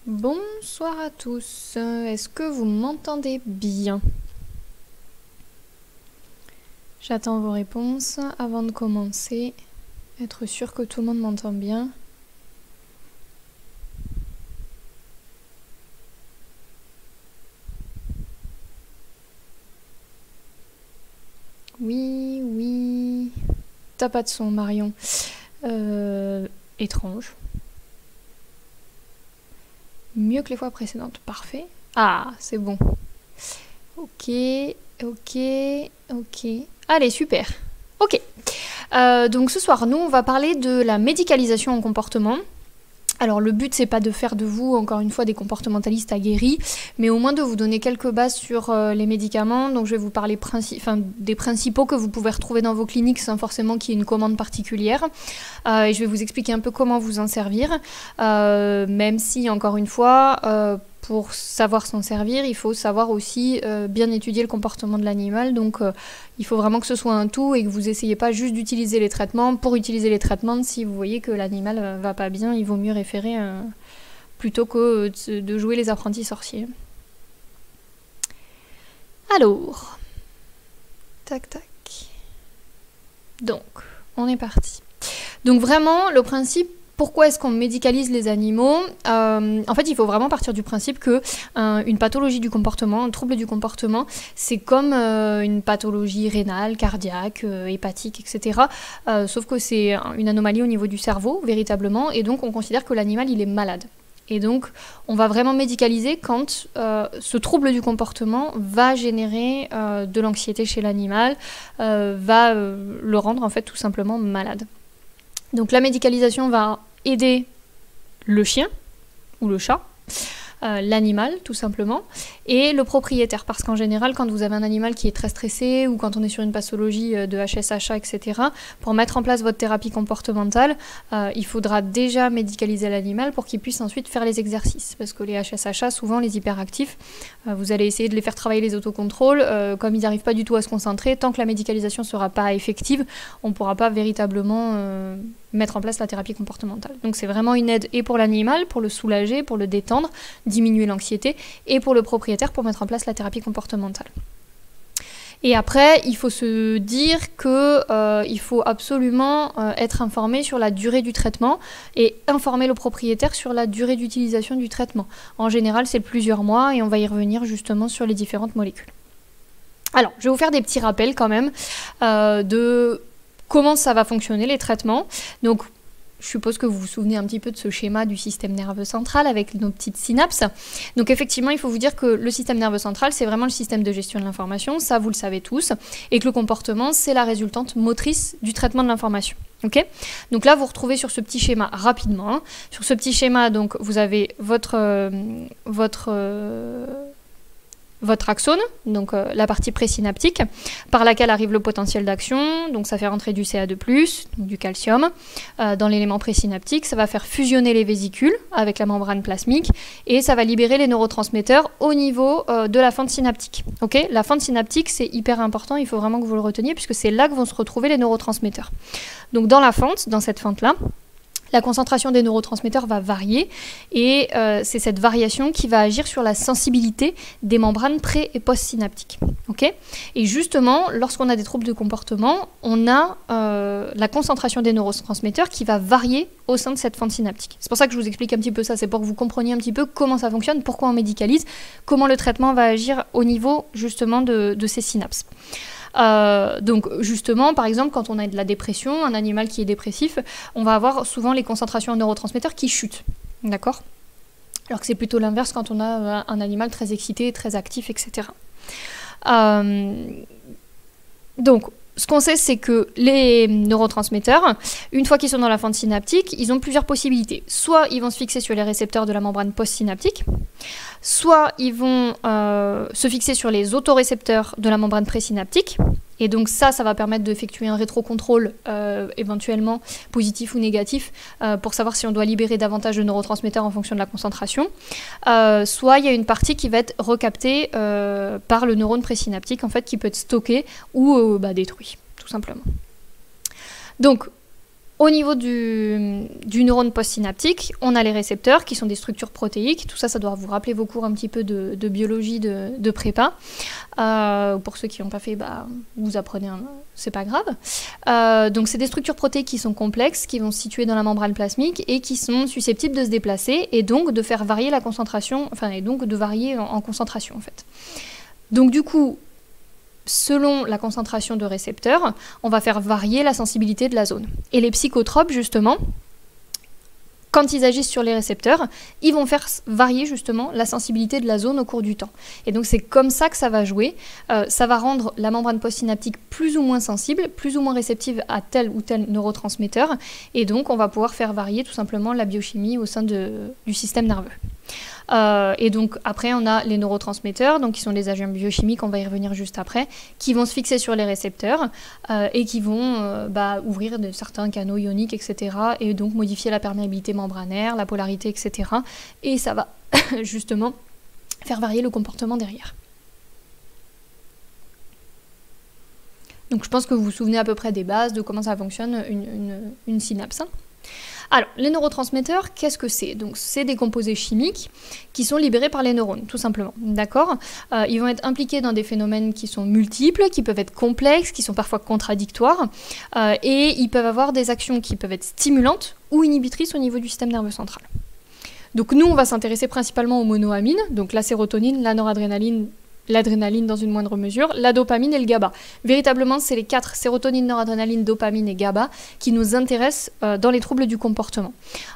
Bonsoir à tous, est-ce que vous m'entendez bien? J'attends vos réponses avant de commencer, être sûr que tout le monde m'entend bien. Oui, t'as pas de son Marion. Étrange. Mieux que les fois précédentes, parfait. Ah, c'est bon. Ok. Allez, super. Ok. Donc ce soir, nous, on va parler de la médicalisation en comportement. Alors le but, c'est pas de faire de vous, encore une fois, des comportementalistes aguerris, mais au moins de vous donner quelques bases sur les médicaments. Donc je vais vous parler des principaux que vous pouvez retrouver dans vos cliniques sans forcément qu'il y ait une commande particulière. Et je vais vous expliquer un peu comment vous en servir, même si, encore une fois, pour savoir s'en servir, il faut savoir aussi bien étudier le comportement de l'animal. Donc il faut vraiment que ce soit un tout et que vous n'essayez pas juste d'utiliser les traitements pour utiliser les traitements. Si vous voyez que l'animal va pas bien, il vaut mieux référer plutôt que de jouer les apprentis sorciers. Alors, tac. Donc, on est parti. Donc vraiment, le principe, pourquoi est-ce qu'on médicalise les animaux? En fait, il faut vraiment partir du principe que une pathologie du comportement, un trouble du comportement, c'est comme une pathologie rénale, cardiaque, hépatique, etc. Sauf que c'est une anomalie au niveau du cerveau, véritablement, et donc on considère que l'animal, il est malade. Et donc, on va vraiment médicaliser quand ce trouble du comportement va générer de l'anxiété chez l'animal, va le rendre en fait tout simplement malade. Donc la médicalisation va aider le chien ou le chat, l'animal tout simplement, et le propriétaire, parce qu'en général quand vous avez un animal qui est très stressé ou quand on est sur une pathologie de HSHA, etc., pour mettre en place votre thérapie comportementale, il faudra déjà médicaliser l'animal pour qu'il puisse ensuite faire les exercices, parce que les HSHA, souvent les hyperactifs, vous allez essayer de les faire travailler les autocontrôles, comme ils n'arrivent pas du tout à se concentrer, tant que la médicalisation ne sera pas effective, on ne pourra pas véritablement mettre en place la thérapie comportementale. Donc c'est vraiment une aide et pour l'animal, pour le soulager, pour le détendre, diminuer l'anxiété, et pour le propriétaire pour mettre en place la thérapie comportementale. Et après, il faut se dire qu'il faut absolument être informé sur la durée du traitement et informer le propriétaire sur la durée d'utilisation du traitement. En général, c'est plusieurs mois et on va y revenir justement sur les différentes molécules. Alors, je vais vous faire des petits rappels quand même de comment ça va fonctionner les traitements. Donc, je suppose que vous vous souvenez un petit peu de ce schéma du système nerveux central avec nos petites synapses. Donc effectivement, il faut vous dire que le système nerveux central, c'est vraiment le système de gestion de l'information, ça vous le savez tous, et que le comportement, c'est la résultante motrice du traitement de l'information. Okay, donc là, vous retrouvez sur ce petit schéma rapidement. Hein. Sur ce petit schéma, donc, vous avez votre axone, donc la partie présynaptique, par laquelle arrive le potentiel d'action, donc ça fait rentrer du CA2+, donc du calcium, dans l'élément présynaptique, ça va faire fusionner les vésicules avec la membrane plasmique, et ça va libérer les neurotransmetteurs au niveau de la fente synaptique. Okay, la fente synaptique, c'est hyper important, il faut vraiment que vous le reteniez, puisque c'est là que vont se retrouver les neurotransmetteurs. Donc dans la fente, dans cette fente-là, la concentration des neurotransmetteurs va varier et c'est cette variation qui va agir sur la sensibilité des membranes pré- et post-synaptiques. Okay, et justement, lorsqu'on a des troubles de comportement, on a la concentration des neurotransmetteurs qui va varier au sein de cette fente synaptique. C'est pour ça que je vous explique un petit peu ça, c'est pour que vous compreniez un petit peu comment ça fonctionne, pourquoi on médicalise, comment le traitement va agir au niveau justement de ces synapses. Donc justement, par exemple, quand on a de la dépression, un animal qui est dépressif, on va avoir souvent les concentrations en neurotransmetteurs qui chutent, d'accord? Alors que c'est plutôt l'inverse quand on a un animal très excité, très actif, etc. Donc, ce qu'on sait, c'est que les neurotransmetteurs, une fois qu'ils sont dans la fente synaptique, ils ont plusieurs possibilités. Soit ils vont se fixer sur les récepteurs de la membrane postsynaptique, soit ils vont se fixer sur les autorécepteurs de la membrane présynaptique, et donc ça va permettre d'effectuer un rétrocontrôle éventuellement positif ou négatif pour savoir si on doit libérer davantage de neurotransmetteurs en fonction de la concentration. Soit il y a une partie qui va être recaptée par le neurone présynaptique, en fait, qui peut être stocké ou détruit, tout simplement. Donc, Au niveau du neurone postsynaptique, on a les récepteurs qui sont des structures protéiques. Tout ça, ça doit vous rappeler vos cours un petit peu de biologie de prépa. Pour ceux qui n'ont pas fait, vous apprenez, c'est pas grave. Donc c'est des structures protéiques qui sont complexes, qui vont se situer dans la membrane plasmique et qui sont susceptibles de se déplacer et donc de faire varier la concentration, et donc de varier en concentration en fait. Donc du coup, selon la concentration de récepteurs, on va faire varier la sensibilité de la zone. Et les psychotropes, justement, quand ils agissent sur les récepteurs, ils vont faire varier justement la sensibilité de la zone au cours du temps. Et donc c'est comme ça que ça va jouer. Ça va rendre la membrane postsynaptique plus ou moins sensible, plus ou moins réceptive à tel ou tel neurotransmetteur. Et donc on va pouvoir faire varier tout simplement la biochimie au sein du système nerveux. Et donc après on a les neurotransmetteurs, donc qui sont des agents biochimiques, on va y revenir juste après, qui vont se fixer sur les récepteurs et qui vont ouvrir certains canaux ioniques, etc. et donc modifier la perméabilité membranaire, la polarité, etc. Et ça va justement faire varier le comportement derrière. Donc je pense que vous vous souvenez à peu près des bases, de comment ça fonctionne une synapse. Alors, les neurotransmetteurs, qu'est-ce que c'est? Donc, c'est des composés chimiques qui sont libérés par les neurones, tout simplement. D'accord? Ils vont être impliqués dans des phénomènes qui sont multiples, qui peuvent être complexes, qui sont parfois contradictoires, et ils peuvent avoir des actions qui peuvent être stimulantes ou inhibitrices au niveau du système nerveux central. Donc, nous, on va s'intéresser principalement aux monoamines, donc la sérotonine, la noradrénaline, l'adrénaline dans une moindre mesure, la dopamine et le GABA. Véritablement, c'est les 4, sérotonine, noradrénaline, dopamine et GABA, qui nous intéressent dans les troubles du comportement.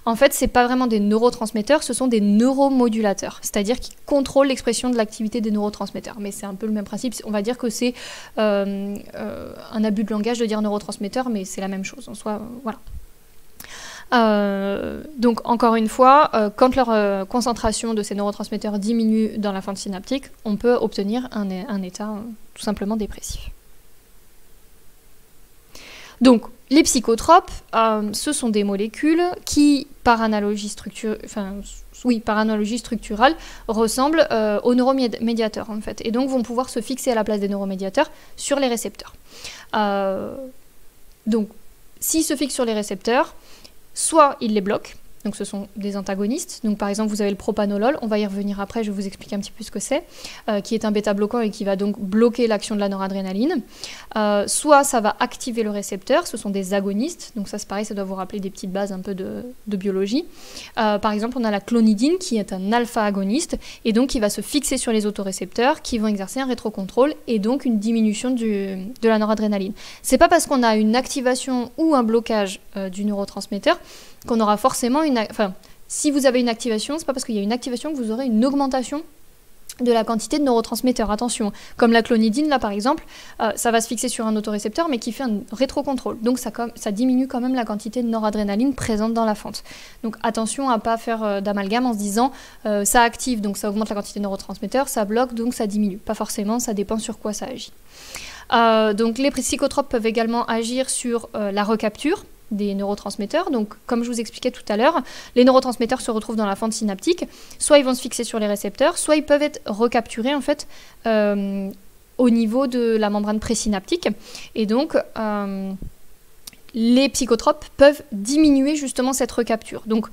En fait, ce n'est pas vraiment des neurotransmetteurs, ce sont des neuromodulateurs, c'est-à-dire qui contrôlent l'expression de l'activité des neurotransmetteurs. Mais c'est un peu le même principe, on va dire que c'est un abus de langage de dire neurotransmetteur, mais c'est la même chose en soi, voilà. Donc encore une fois, quand leur concentration de ces neurotransmetteurs diminue dans la fente synaptique, on peut obtenir un état tout simplement dépressif. Donc les psychotropes, ce sont des molécules qui, par analogie structurale, ressemblent aux neuromédiateurs en fait, et donc vont pouvoir se fixer à la place des neuromédiateurs sur les récepteurs. Donc s'ils se fixent sur les récepteurs, soit ils les bloquent, donc ce sont des antagonistes. Donc par exemple, vous avez le propanolol, on va y revenir après, je vais vous expliquer un petit peu ce que c'est, qui est un bêta-bloquant et qui va donc bloquer l'action de la noradrénaline. Soit ça va activer le récepteur, ce sont des agonistes, donc ça c'est pareil, ça doit vous rappeler des petites bases un peu de biologie. Par exemple, on a la clonidine qui est un alpha-agoniste et donc qui va se fixer sur les autorécepteurs qui vont exercer un rétrocontrôle et donc une diminution de la noradrénaline. C'est pas parce qu'on a une activation ou un blocage du neurotransmetteur qu'on aura forcément si vous avez une activation, c'est pas parce qu'il y a une activation que vous aurez une augmentation de la quantité de neurotransmetteurs. Attention, comme la clonidine, là par exemple, ça va se fixer sur un autorécepteur, mais qui fait un rétrocontrôle. Donc ça diminue quand même la quantité de noradrénaline présente dans la fente. Donc attention à ne pas faire d'amalgame en se disant ça active, donc ça augmente la quantité de neurotransmetteurs, ça bloque, donc ça diminue. Pas forcément, ça dépend sur quoi ça agit. Donc les psychotropes peuvent également agir sur la recapture des neurotransmetteurs. Donc, comme je vous expliquais tout à l'heure, les neurotransmetteurs se retrouvent dans la fente synaptique. Soit ils vont se fixer sur les récepteurs, soit ils peuvent être recapturés en fait au niveau de la membrane présynaptique. Et donc, les psychotropes peuvent diminuer justement cette recapture. Donc,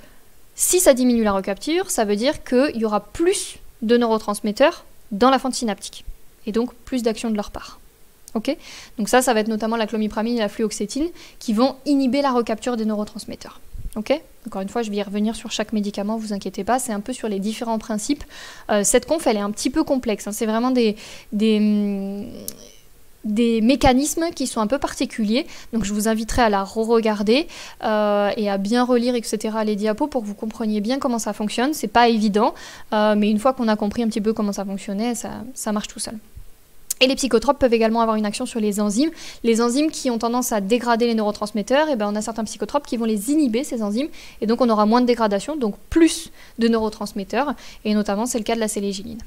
si ça diminue la recapture, ça veut dire qu'il y aura plus de neurotransmetteurs dans la fente synaptique. Et donc, plus d'action de leur part. Okay, donc ça va être notamment la clomipramine et la fluoxétine qui vont inhiber la recapture des neurotransmetteurs. Okay, encore une fois, je vais y revenir sur chaque médicament, vous inquiétez pas, c'est un peu sur les différents principes. Cette conf, elle est un petit peu complexe, hein, c'est vraiment des mécanismes qui sont un peu particuliers, donc je vous inviterai à la re-regarder et à bien relire, etc. les diapos pour que vous compreniez bien comment ça fonctionne. C'est pas évident, mais une fois qu'on a compris un petit peu comment ça fonctionnait, ça marche tout seul. Et les psychotropes peuvent également avoir une action sur les enzymes. Les enzymes qui ont tendance à dégrader les neurotransmetteurs, et on a certains psychotropes qui vont les inhiber, ces enzymes, et donc on aura moins de dégradation, donc plus de neurotransmetteurs, et notamment c'est le cas de la sélégiline.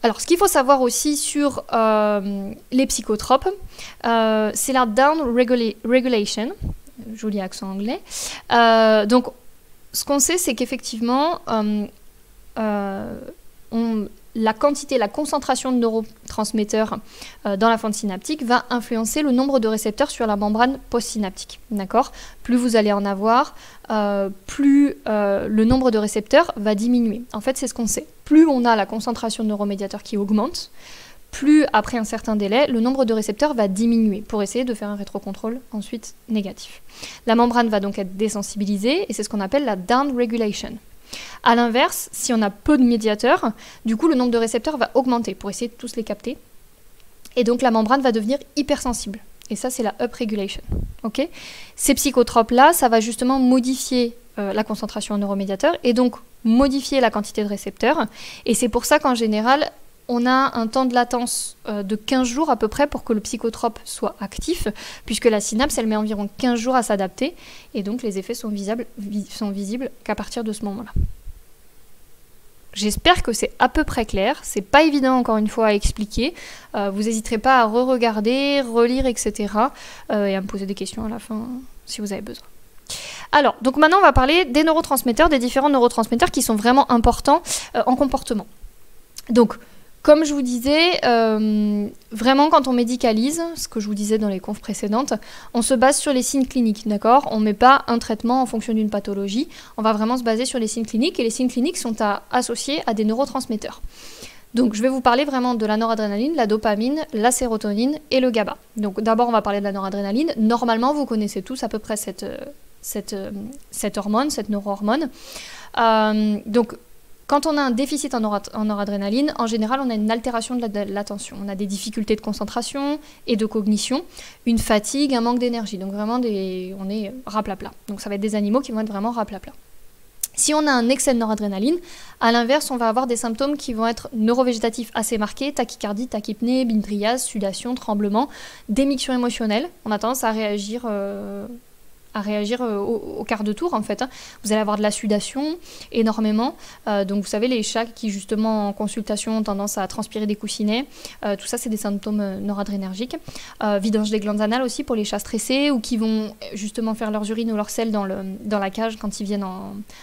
Alors ce qu'il faut savoir aussi sur les psychotropes, c'est la down regulation, joli accent anglais. Donc ce qu'on sait, c'est qu'effectivement, la quantité, la concentration de neurotransmetteurs dans la fente synaptique va influencer le nombre de récepteurs sur la membrane postsynaptique. D'accord ? Plus vous allez en avoir, plus le nombre de récepteurs va diminuer. En fait, c'est ce qu'on sait. Plus on a la concentration de neuromédiateurs qui augmente, plus après un certain délai, le nombre de récepteurs va diminuer pour essayer de faire un rétrocontrôle ensuite négatif. La membrane va donc être désensibilisée et c'est ce qu'on appelle la downregulation. A l'inverse, si on a peu de médiateurs, du coup le nombre de récepteurs va augmenter pour essayer de tous les capter. Et donc la membrane va devenir hypersensible. Et ça, c'est la upregulation. Okay ? Ces psychotropes-là, ça va justement modifier la concentration en neuromédiateurs et donc modifier la quantité de récepteurs. Et c'est pour ça qu'en général, on a un temps de latence de 15 jours à peu près pour que le psychotrope soit actif, puisque la synapse, elle met environ 15 jours à s'adapter, et donc les effets sont visibles qu'à partir de ce moment-là. J'espère que c'est à peu près clair, c'est pas évident encore une fois à expliquer, vous n'hésiterez pas à re-regarder, relire, etc. Et à me poser des questions à la fin si vous avez besoin. Alors, donc maintenant on va parler des neurotransmetteurs, des différents neurotransmetteurs qui sont vraiment importants en comportement. Donc, comme je vous disais, vraiment quand on médicalise, ce que je vous disais dans les confs précédentes, on se base sur les signes cliniques, d'accord ? On ne met pas un traitement en fonction d'une pathologie, on va vraiment se baser sur les signes cliniques, et les signes cliniques sont associés à des neurotransmetteurs. Donc je vais vous parler vraiment de la noradrénaline, la dopamine, la sérotonine et le GABA. Donc d'abord on va parler de la noradrénaline. Normalement vous connaissez tous à peu près cette hormone, cette neurohormone. Donc quand on a un déficit en noradrénaline, en général, on a une altération de l'attention. On a des difficultés de concentration et de cognition, une fatigue, un manque d'énergie. Donc vraiment, on est raplapla. Donc ça va être des animaux qui vont être vraiment raplapla. Si on a un excès de noradrénaline, à l'inverse, on va avoir des symptômes qui vont être neurovégétatifs assez marqués, tachycardie, tachypnée, bindriase, sudation, tremblement, démiction émotionnelle. On a tendance à réagir au quart de tour en fait. Vous allez avoir de la sudation énormément, donc vous savez les chats qui justement en consultation ont tendance à transpirer des coussinets, tout ça c'est des symptômes noradrénergiques. Vidange des glandes anales aussi pour les chats stressés ou qui vont justement faire leurs urines ou leurs selles dans la cage quand ils viennent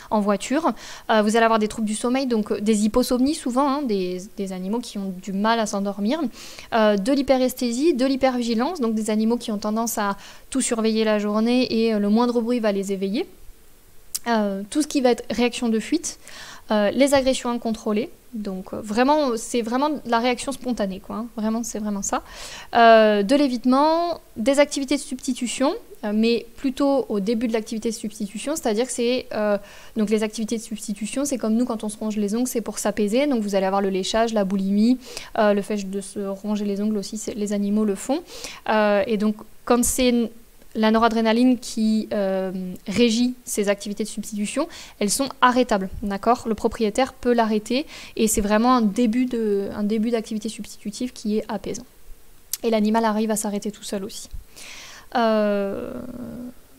en voiture. Vous allez avoir des troubles du sommeil, donc des hyposomnies souvent, des animaux qui ont du mal à s'endormir, de l'hyperesthésie, de l'hypervigilance, donc des animaux qui ont tendance à tout surveiller la journée et le moindre bruit va les éveiller. Tout ce qui va être réaction de fuite, les agressions incontrôlées, donc vraiment, c'est vraiment la réaction spontanée, quoi, hein. Vraiment, c'est vraiment ça. De l'évitement, des activités de substitution, mais plutôt au début de l'activité de substitution, c'est-à-dire que c'est... donc les activités de substitution, c'est comme nous quand on se ronge les ongles, c'est pour s'apaiser, donc vous allez avoir le léchage, la boulimie, le fait de se ronger les ongles aussi, les animaux le font. Et donc, quand c'est la noradrénaline qui régit ces activités de substitution, elles sont arrêtables, d'accord ? Le propriétaire peut l'arrêter et c'est vraiment un début d'activité substitutive qui est apaisant. Et l'animal arrive à s'arrêter tout seul aussi.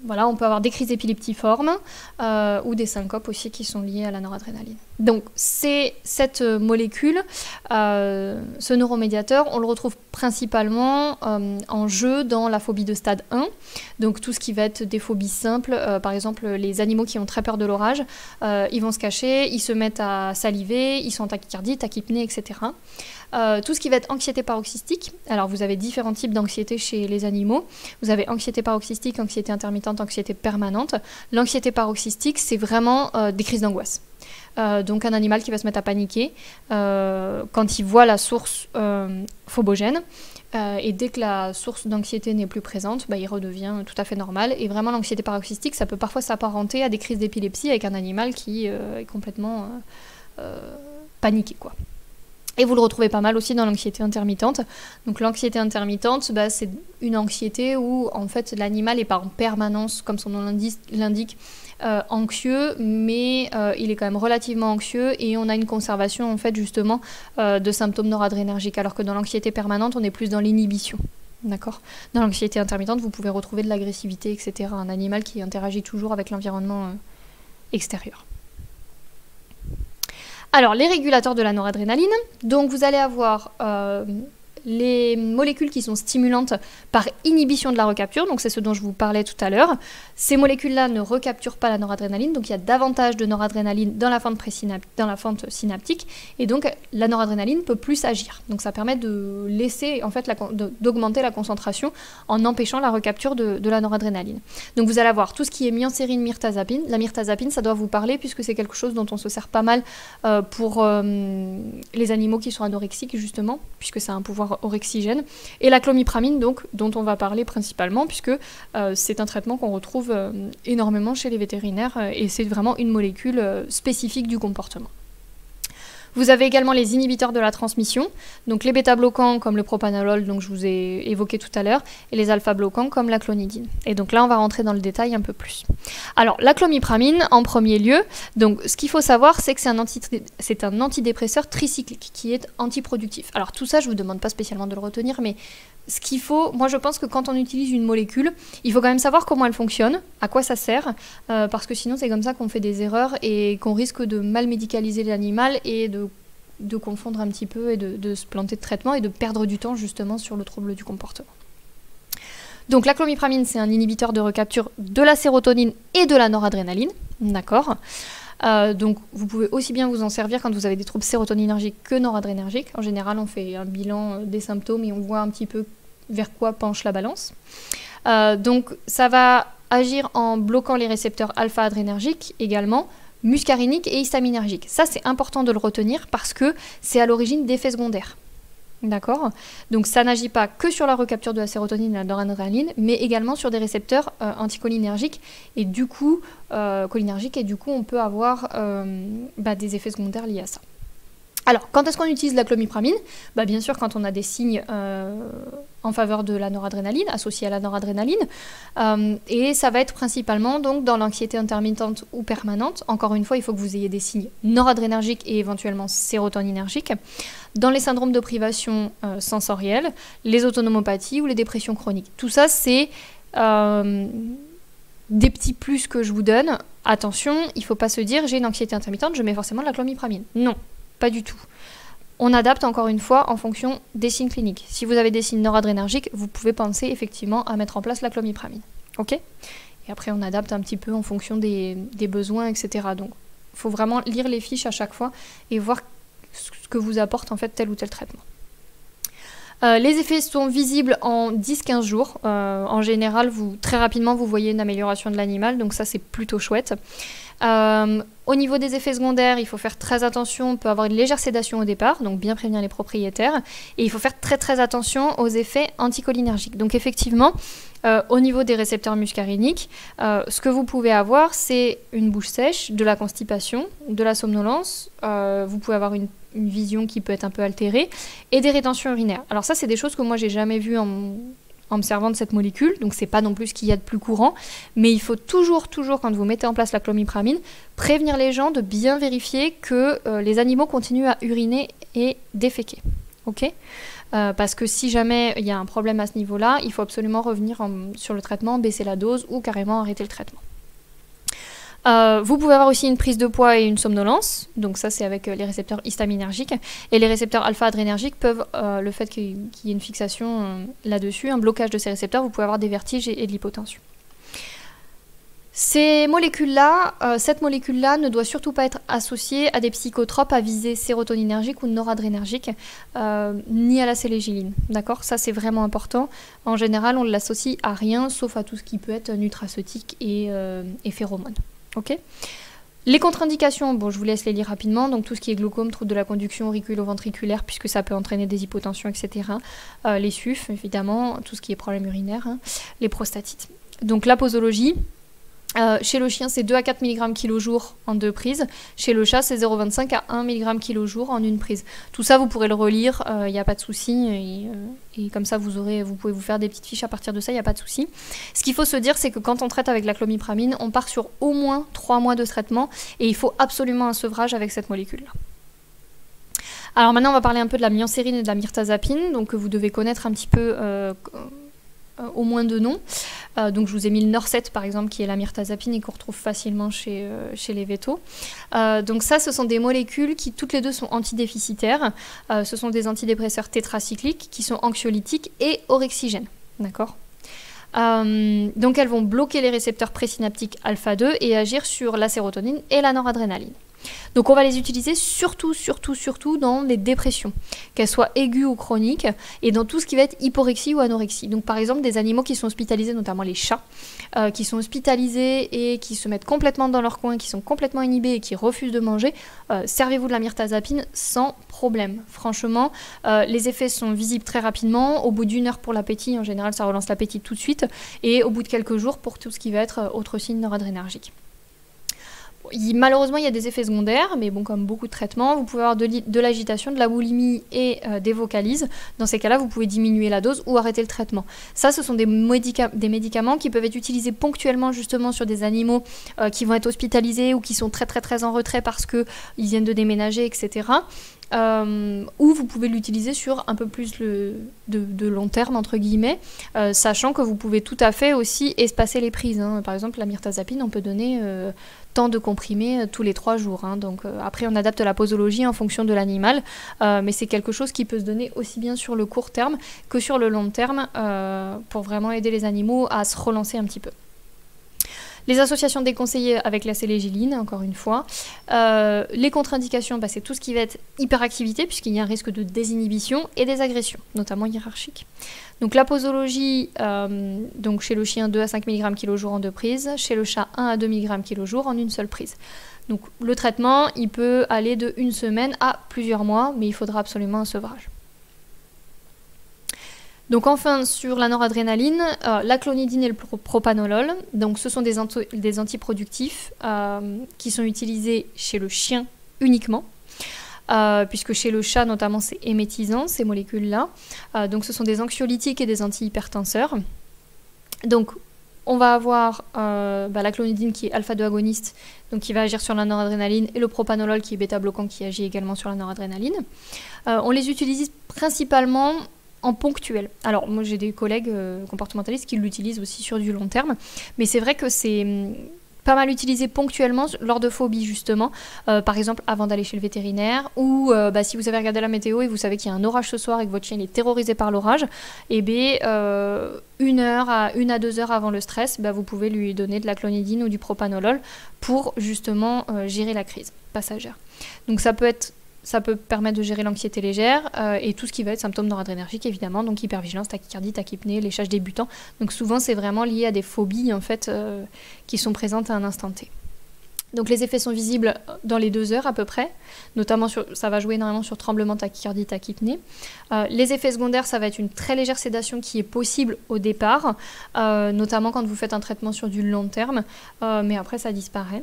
Voilà, on peut avoir des crises épileptiformes ou des syncopes aussi qui sont liées à la noradrénaline. Donc c'est cette molécule, ce neuromédiateur, on le retrouve principalement en jeu dans la phobie de stade 1, donc tout ce qui va être des phobies simples, par exemple les animaux qui ont très peur de l'orage, ils vont se cacher, ils se mettent à saliver, ils sont en tachycardie, tachypnée, etc. Tout ce qui va être anxiété paroxystique, alors vous avez différents types d'anxiété chez les animaux, vous avez anxiété paroxystique, anxiété intermittente, anxiété permanente. L'anxiété paroxystique, c'est vraiment des crises d'angoisse. Donc un animal qui va se mettre à paniquer quand il voit la source phobogène, et dès que la source d'anxiété n'est plus présente, il redevient tout à fait normal. Et vraiment l'anxiété paroxystique, ça peut parfois s'apparenter à des crises d'épilepsie avec un animal qui est complètement paniqué, quoi. Et vous le retrouvez pas mal aussi dans l'anxiété intermittente. Donc l'anxiété intermittente, c'est une anxiété où en fait l'animal n'est pas en permanence, comme son nom l'indique, anxieux, mais il est quand même relativement anxieux et on a une conservation en fait justement de symptômes noradrénergiques, alors que dans l'anxiété permanente, on est plus dans l'inhibition. D'accord ? Dans l'anxiété intermittente, vous pouvez retrouver de l'agressivité, etc. Un animal qui interagit toujours avec l'environnement extérieur. Alors, les régulateurs de la noradrénaline, donc vous allez avoir les molécules qui sont stimulantes par inhibition de la recapture, donc c'est ce dont je vous parlais tout à l'heure. Ces molécules-là ne recapturent pas la noradrénaline, donc il y a davantage de noradrénaline dans la fente synaptique, et donc la noradrénaline peut plus agir. Donc ça permet de laisser, en fait, d'augmenter la concentration en empêchant la recapture de la noradrénaline. Donc vous allez avoir tout ce qui est myocérine, myrtazapine. La myrtazapine, ça doit vous parler puisque c'est quelque chose dont on se sert pas mal pour les animaux qui sont anorexiques, justement, puisque ça a un pouvoir orexigène. Et la clomipramine, donc, dont on va parler principalement, puisque c'est un traitement qu'on retrouve énormément chez les vétérinaires et c'est vraiment une molécule spécifique du comportement. Vous avez également les inhibiteurs de la transmission, donc les bêta-bloquants comme le propanolol, donc je vous ai évoqué tout à l'heure, et les alpha-bloquants comme la clonidine. Et donc là, on va rentrer dans le détail un peu plus. Alors, la clomipramine, en premier lieu, donc ce qu'il faut savoir, c'est que c'est un antidépresseur tricyclique qui est antiproductif. Alors tout ça, je ne vous demande pas spécialement de le retenir, mais ce qu'il faut, moi je pense que quand on utilise une molécule, il faut quand même savoir comment elle fonctionne, à quoi ça sert, parce que sinon c'est comme ça qu'on fait des erreurs et qu'on risque de mal médicaliser l'animal et de confondre un petit peu et de se planter de traitement et de perdre du temps justement sur le trouble du comportement. Donc la clomipramine, c'est un inhibiteur de recapture de la sérotonine et de la noradrénaline, d'accord. Donc vous pouvez aussi bien vous en servir quand vous avez des troubles sérotoninergiques que noradrénergiques. En général, on fait un bilan des symptômes et on voit un petit peu vers quoi penche la balance. Donc ça va agir en bloquant les récepteurs alpha-adrénergiques également, muscariniques et histaminergiques. Ça, c'est important de le retenir parce que c'est à l'origine d'effets secondaires. D'accord. Donc ça n'agit pas que sur la recapture de la sérotonine et de la noradrénaline, mais également sur des récepteurs anticholinergiques et du coup on peut avoir des effets secondaires liés à ça. Alors, quand est-ce qu'on utilise la clomipramine ? Bien sûr, quand on a des signes en faveur de la noradrénaline, associés à la noradrénaline. Et ça va être principalement donc, dans l'anxiété intermittente ou permanente. Encore une fois, il faut que vous ayez des signes noradrénergiques et éventuellement sérotoninergiques. Dans les syndromes de privation sensorielle, les autonomopathies ou les dépressions chroniques. Tout ça, c'est des petits plus que je vous donne. Attention, il ne faut pas se dire j'ai une anxiété intermittente, je mets forcément de la clomipramine. Non. Pas du tout. On adapte encore une fois en fonction des signes cliniques. Si vous avez des signes noradrénergiques, vous pouvez penser effectivement à mettre en place la clomipramine. Ok ? Et après, on adapte un petit peu en fonction des besoins, etc. Donc, il faut vraiment lire les fiches à chaque fois et voir ce que vous apporte en fait tel ou tel traitement. Les effets sont visibles en 10-15 jours. En général, très rapidement, vous voyez une amélioration de l'animal, donc ça, c'est plutôt chouette. Au niveau des effets secondaires, il faut faire très attention, on peut avoir une légère sédation au départ, donc bien prévenir les propriétaires, et il faut faire très très attention aux effets anticholinergiques. Donc effectivement, au niveau des récepteurs muscariniques, ce que vous pouvez avoir, c'est une bouche sèche, de la constipation, de la somnolence, vous pouvez avoir une vision qui peut être un peu altérée, et des rétentions urinaires. Alors ça, c'est des choses que moi, j'ai jamais vues en me servant de cette molécule, donc c'est pas non plus ce qu'il y a de plus courant, mais il faut toujours, quand vous mettez en place la clomipramine, prévenir les gens de bien vérifier que les animaux continuent à uriner et déféquer. Ok ? Parce que si jamais il y a un problème à ce niveau-là, il faut absolument revenir sur le traitement, baisser la dose ou carrément arrêter le traitement. Vous pouvez avoir aussi une prise de poids et une somnolence, donc ça c'est avec les récepteurs histaminergiques, et les récepteurs alpha-adrénergiques peuvent, le fait qu'il y ait une fixation là-dessus, un blocage de ces récepteurs, vous pouvez avoir des vertiges et de l'hypotension. Cette molécule-là ne doit surtout pas être associée à des psychotropes à visée sérotoninergique ou noradrénergique, ni à la sélégiline. D'accord ? Ça, c'est vraiment important. En général, on ne l'associe à rien, sauf à tout ce qui peut être nutraceutique et phéromones. Ok ? Les contre-indications, bon, je vous laisse les lire rapidement. Donc, tout ce qui est glaucome, trouble de la conduction auriculo-ventriculaire, puisque ça peut entraîner des hypotensions, etc. Les SUF, évidemment, tout ce qui est problème urinaire, les prostatites. Donc, la posologie. Chez le chien, c'est 2 à 4 mg kg en 2 prises. Chez le chat, c'est 0,25 à 1 mg kg en 1 prise. Tout ça, vous pourrez le relire, il n'y a pas de souci. Et comme ça, vous pouvez vous faire des petites fiches à partir de ça, il n'y a pas de souci. Ce qu'il faut se dire, c'est que quand on traite avec la clomipramine, on part sur au moins 3 mois de traitement et il faut absolument un sevrage avec cette molécule-là. Alors maintenant, on va parler un peu de la myocérine et de la myrtazapine, donc que vous devez connaître un petit peu au moins 2 noms. Donc je vous ai mis le Norset par exemple, qui est la mirtazapine et qu'on retrouve facilement chez les vétos. Donc ça, ce sont des molécules qui toutes les deux sont antidéficitaires. Ce sont des antidépresseurs tétracycliques qui sont anxiolytiques et orexigènes. D'accord ? Donc elles vont bloquer les récepteurs présynaptiques alpha-2 et agir sur la sérotonine et la noradrénaline. Donc on va les utiliser surtout dans les dépressions, qu'elles soient aiguës ou chroniques, et dans tout ce qui va être hyporexie ou anorexie. Donc par exemple des animaux qui sont hospitalisés, notamment les chats, qui sont hospitalisés et qui se mettent complètement dans leur coin, qui sont complètement inhibés et qui refusent de manger, servez-vous de la mirtazapine sans problème. Franchement, les effets sont visibles très rapidement, au bout d'1 heure pour l'appétit, en général ça relance l'appétit tout de suite, et au bout de quelques jours pour tout ce qui va être autre signe noradrénergique. Malheureusement, il y a des effets secondaires, mais bon, comme beaucoup de traitements, vous pouvez avoir de l'agitation, de la boulimie et des vocalises. Dans ces cas-là, vous pouvez diminuer la dose ou arrêter le traitement. Ça, ce sont des médicaments qui peuvent être utilisés ponctuellement justement sur des animaux qui vont être hospitalisés ou qui sont très en retrait parce qu'ils viennent de déménager, etc. Ou vous pouvez l'utiliser sur un peu plus de long terme, entre guillemets, sachant que vous pouvez tout à fait aussi espacer les prises. Par exemple, la mirtazapine, on peut donner tant de comprimés tous les 3 jours. Donc après, on adapte la posologie en fonction de l'animal, mais c'est quelque chose qui peut se donner aussi bien sur le court terme que sur le long terme pour vraiment aider les animaux à se relancer un petit peu. Les associations déconseillées avec la sélégiline, encore une fois. Les contre-indications, c'est tout ce qui va être hyperactivité, puisqu'il y a un risque de désinhibition et des agressions, notamment hiérarchiques. Donc la posologie, donc chez le chien 2 à 5 mg kg jour en 2 prises, chez le chat 1 à 2 mg kg jour en une seule prise. Donc le traitement, il peut aller de 1 semaine à plusieurs mois, mais il faudra absolument un sevrage. Donc enfin, sur la noradrénaline, la clonidine et le propanolol, donc ce sont des antiproductifs qui sont utilisés chez le chien uniquement, puisque chez le chat notamment c'est émétisant ces molécules-là. Donc ce sont des anxiolytiques et des antihypertenseurs. Donc on va avoir la clonidine qui est alpha-2 agoniste, donc qui va agir sur la noradrénaline, et le propanolol qui est bêta-bloquant qui agit également sur la noradrénaline. On les utilise principalement en ponctuel. Alors moi j'ai des collègues comportementalistes qui l'utilisent aussi sur du long terme, mais c'est vrai que c'est pas mal utilisé ponctuellement lors de phobies justement, par exemple avant d'aller chez le vétérinaire, ou si vous avez regardé la météo et vous savez qu'il y a un orage ce soir et que votre chien est terrorisé par l'orage, et bien 1 à 2 heures avant le stress, vous pouvez lui donner de la clonidine ou du propanolol pour justement gérer la crise passagère. Donc ça peut permettre de gérer l'anxiété légère et tout ce qui va être symptômes noradrénergiques évidemment, donc hypervigilance, tachycardie, tachypnée, léchage débutant. Donc souvent c'est vraiment lié à des phobies en fait qui sont présentes à un instant T. Donc les effets sont visibles dans les 2 heures à peu près, notamment ça va jouer énormément sur tremblement, tachycardie, tachypnée. Les effets secondaires, ça va être une très légère sédation qui est possible au départ, notamment quand vous faites un traitement sur du long terme, mais après ça disparaît.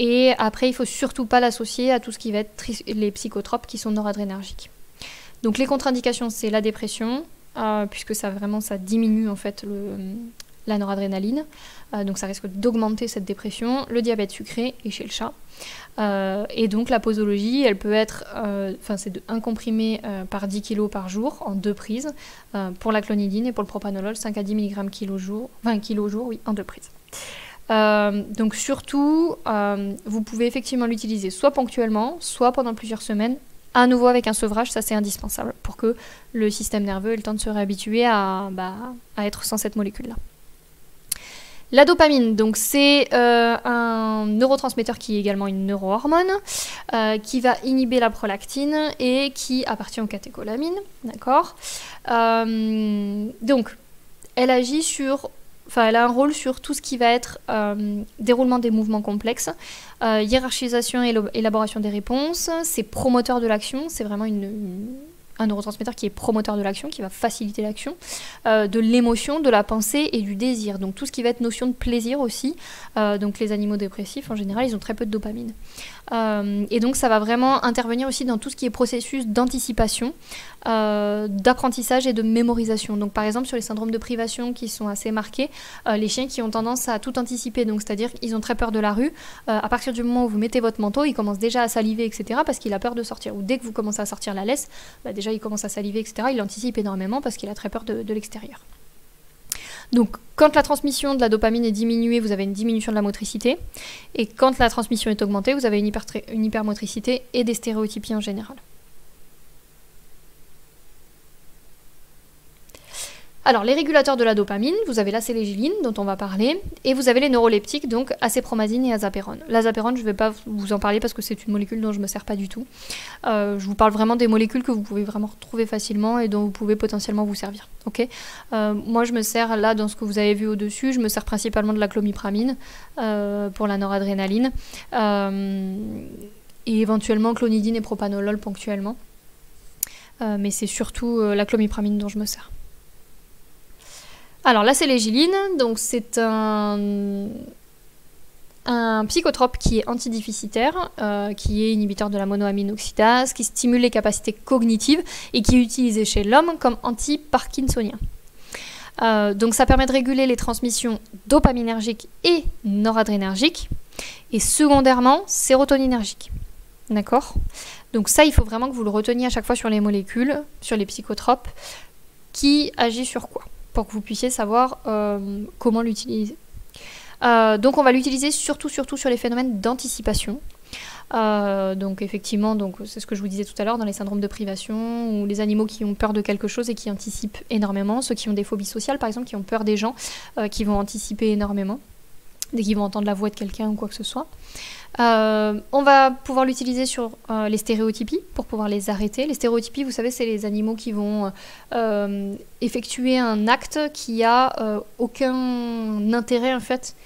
Et après, il ne faut surtout pas l'associer à tout ce qui va être les psychotropes qui sont noradrénergiques. Donc les contre-indications, c'est la dépression, puisque ça diminue en fait la noradrénaline. Donc ça risque d'augmenter cette dépression, le diabète sucré et chez le chat. Et donc la posologie, elle peut être, c'est de 1 comprimé par 10 kg par jour en 2 prises, pour la clonidine et pour le propanolol, 5 à 10 mg kg jour, 20 kg jour, oui, en 2 prises. Donc surtout, vous pouvez effectivement l'utiliser soit ponctuellement, soit pendant plusieurs semaines, à nouveau avec un sevrage, ça c'est indispensable pour que le système nerveux ait le temps de se réhabituer à être sans cette molécule-là. La dopamine, donc c'est un neurotransmetteur qui est également une neurohormone, qui va inhiber la prolactine et qui appartient aux catécholamines, d'accord. Donc, elle agit elle a un rôle sur tout ce qui va être déroulement des mouvements complexes, hiérarchisation et élaboration des réponses, c'est promoteur de l'action, c'est vraiment un neurotransmetteur qui est promoteur de l'action, qui va faciliter l'action, de l'émotion, de la pensée et du désir. Donc tout ce qui va être notion de plaisir aussi. Donc les animaux dépressifs, en général, ils ont très peu de dopamine. Et donc ça va vraiment intervenir aussi dans tout ce qui est processus d'anticipation, d'apprentissage et de mémorisation. Donc par exemple sur les syndromes de privation qui sont assez marqués, les chiens qui ont tendance à tout anticiper, donc c'est-à-dire qu'ils ont très peur de la rue, à partir du moment où vous mettez votre manteau, ils commencent déjà à saliver, etc. parce qu'il a peur de sortir. Ou dès que vous commencez à sortir la laisse, déjà il commence à saliver, etc. Il anticipe énormément parce qu'il a très peur de l'extérieur. Donc quand la transmission de la dopamine est diminuée, vous avez une diminution de la motricité. Et quand la transmission est augmentée, vous avez une hypermotricité et des stéréotypies en général. Alors, les régulateurs de la dopamine, vous avez l'acétylcholine dont on va parler, et vous avez les neuroleptiques, donc acépromazine et azapérone. L'azapérone, je ne vais pas vous en parler parce que c'est une molécule dont je ne me sers pas du tout. Je vous parle vraiment des molécules que vous pouvez vraiment retrouver facilement et dont vous pouvez potentiellement vous servir. Okay, moi, je me sers, là, dans ce que vous avez vu au-dessus, je me sers principalement de la clomipramine pour la noradrénaline, et éventuellement clonidine et propanolol ponctuellement. Mais c'est surtout la clomipramine dont je me sers. Alors l'acétylcholine, donc c'est un psychotrope qui est antidéficitaire, qui est inhibiteur de la monoamine oxydase, qui stimule les capacités cognitives et qui est utilisé chez l'homme comme anti-parkinsonien. Donc ça permet de réguler les transmissions dopaminergiques et noradrénergiques et secondairement sérotoninergiques. D'accord ? Donc ça, il faut vraiment que vous le reteniez à chaque fois sur les molécules, sur les psychotropes, qui agit sur quoi ? Pour que vous puissiez savoir comment l'utiliser. Donc on va l'utiliser surtout sur les phénomènes d'anticipation. Donc effectivement, c'est ce que je vous disais tout à l'heure, dans les syndromes de privation, ou les animaux qui ont peur de quelque chose et qui anticipent énormément, ceux qui ont des phobies sociales par exemple, qui ont peur des gens, qui vont anticiper énormément, dès qu'ils vont entendre la voix de quelqu'un ou quoi que ce soit. On va pouvoir l'utiliser sur les stéréotypies pour pouvoir les arrêter. Les stéréotypies, vous savez, c'est les animaux qui vont effectuer un acte qui a aucun intérêt en fait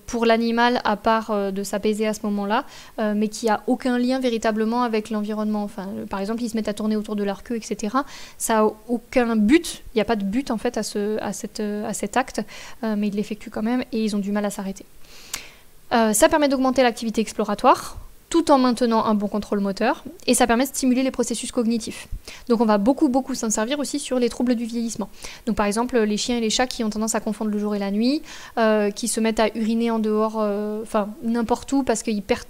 pour l'animal à part de s'apaiser à ce moment-là, mais qui a aucun lien véritablement avec l'environnement. Enfin, par exemple, ils se mettent à tourner autour de leur queue, etc. Ça n'a aucun but. Il n'y a pas de but en fait à cet acte, mais ils l'effectuent quand même et ils ont du mal à s'arrêter. Ça permet d'augmenter l'activité exploratoire tout en maintenant un bon contrôle moteur et ça permet de stimuler les processus cognitifs. Donc on va beaucoup s'en servir aussi sur les troubles du vieillissement. Donc par exemple les chiens et les chats qui ont tendance à confondre le jour et la nuit, qui se mettent à uriner en dehors, n'importe où parce qu'ils perdent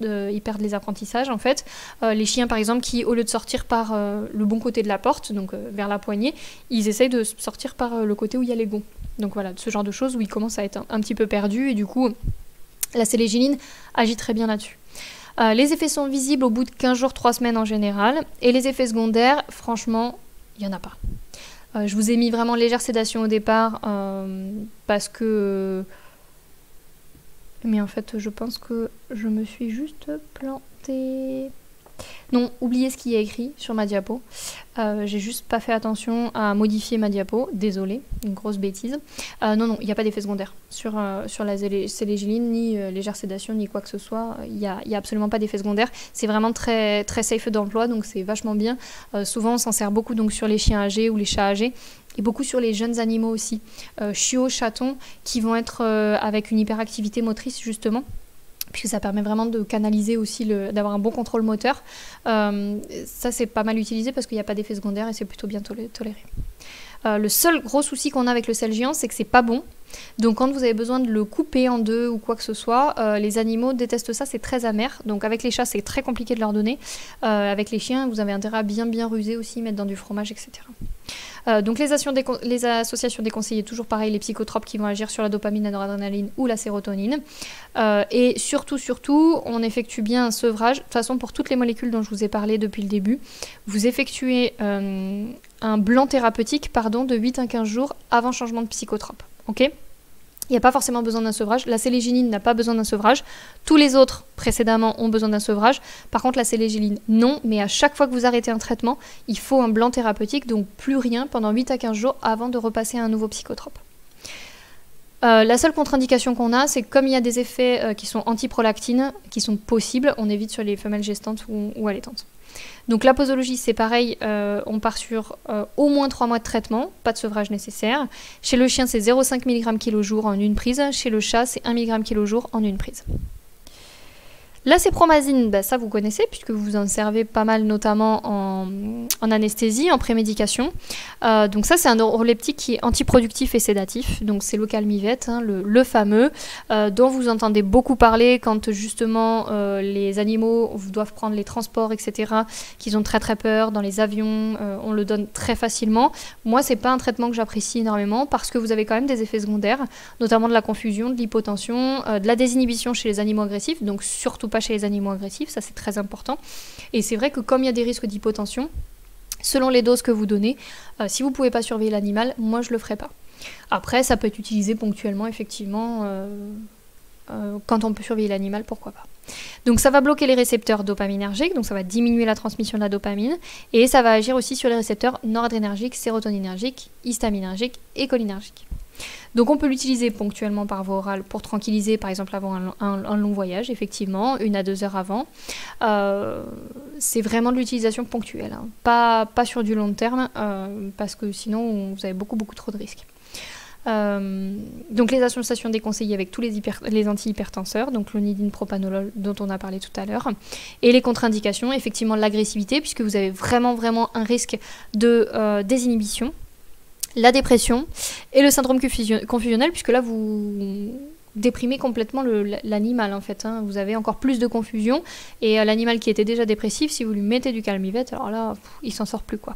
les apprentissages en fait. Les chiens par exemple qui au lieu de sortir par le bon côté de la porte, donc vers la poignée, ils essayent de sortir par le côté où il y a les gonds. Donc voilà, ce genre de choses où ils commencent à être un petit peu perdus et du coup l'acétylcholine agit très bien là-dessus. Les effets sont visibles au bout de 15 jours, 3 semaines en général. Et les effets secondaires, franchement, il n'y en a pas. Je vous ai mis vraiment légère sédation au départ parce que... Mais en fait, je pense que je me suis juste plantée... Non, oubliez ce qu'il y a écrit sur ma diapo. J'ai juste pas fait attention à modifier ma diapo. Désolée, une grosse bêtise. Non, il n'y a pas d'effet secondaire sur la sélégiline, ni légère sédation, ni quoi que ce soit. Il n'y a absolument pas d'effet secondaire. C'est vraiment très, très safe d'emploi, donc c'est vachement bien. Souvent, on s'en sert beaucoup donc, sur les chiens âgés ou les chats âgés. Et beaucoup sur les jeunes animaux aussi. Chiots, chatons, qui vont être avec une hyperactivité motrice, justement. Puisque ça permet vraiment de canaliser aussi, d'avoir un bon contrôle moteur. Ça, c'est pas mal utilisé parce qu'il n'y a pas d'effet secondaire et c'est plutôt bien toléré. Le seul gros souci qu'on a avec le sel géant, c'est que c'est pas bon. Donc quand vous avez besoin de le couper en deux ou quoi que ce soit, les animaux détestent ça, c'est très amer. Donc avec les chats, c'est très compliqué de leur donner. Avec les chiens, vous avez intérêt à bien ruser aussi, mettre dans du fromage, etc. Donc les associations déconseillées, toujours pareil, les psychotropes qui vont agir sur la dopamine, la noradrénaline ou la sérotonine. Et surtout, on effectue bien un sevrage. De toute façon, pour toutes les molécules dont je vous ai parlé depuis le début, vous effectuez un blanc thérapeutique de 8 à 15 jours avant changement de psychotrope. Okay, il n'y a pas forcément besoin d'un sevrage. La sélégiline n'a pas besoin d'un sevrage. Tous les autres, précédemment, ont besoin d'un sevrage. Par contre, la sélégiline, non. Mais à chaque fois que vous arrêtez un traitement, il faut un blanc thérapeutique, donc plus rien, pendant 8 à 15 jours avant de repasser à un nouveau psychotrope. La seule contre-indication qu'on a, c'est que comme il y a des effets qui sont antiprolactines, qui sont possibles, on évite sur les femelles gestantes ou allaitantes. Donc la posologie, c'est pareil, on part sur au moins 3 mois de traitement, pas de sevrage nécessaire. Chez le chien, c'est 0,5 mg kg jour en une prise. Chez le chat, c'est 1 mg kg jour en une prise. L'acépromazine, bah, ça vous connaissez puisque vous en servez pas mal notamment en anesthésie, en prémédication. Donc ça c'est un neuroleptique qui est antiproductif et sédatif, donc c'est le calmivette, hein, le fameux, dont vous entendez beaucoup parler quand justement les animaux doivent prendre les transports, etc., qu'ils ont très très peur, dans les avions, on le donne très facilement. Moi c'est pas un traitement que j'apprécie énormément parce que vous avez quand même des effets secondaires, notamment de la confusion, de l'hypotension, de la désinhibition chez les animaux agressifs, donc surtout pas chez les animaux agressifs, ça c'est très important. Et c'est vrai que comme il y a des risques d'hypotension, selon les doses que vous donnez, si vous ne pouvez pas surveiller l'animal, moi je ne le ferai pas. Après, ça peut être utilisé ponctuellement, effectivement, quand on peut surveiller l'animal, pourquoi pas. Donc ça va bloquer les récepteurs dopaminergiques, donc ça va diminuer la transmission de la dopamine, et ça va agir aussi sur les récepteurs noradrénergiques, sérotoninergiques, histaminergiques et cholinergiques. Donc on peut l'utiliser ponctuellement par voie orale pour tranquilliser, par exemple avant un long voyage, effectivement, 1 à 2 heures avant. C'est vraiment de l'utilisation ponctuelle, hein. Pas sur du long terme, parce que sinon vous avez beaucoup trop de risques. Donc les associations déconseillées avec tous les antihypertenseurs, donc l'onidine, propanolol dont on a parlé tout à l'heure, et les contre-indications, effectivement l'agressivité, puisque vous avez vraiment un risque de désinhibition, la dépression et le syndrome confusionnel, puisque là vous déprimez complètement l'animal en fait, hein. Vous avez encore plus de confusion, et l'animal qui était déjà dépressif, si vous lui mettez du calmivette, alors là il s'en sort plus quoi.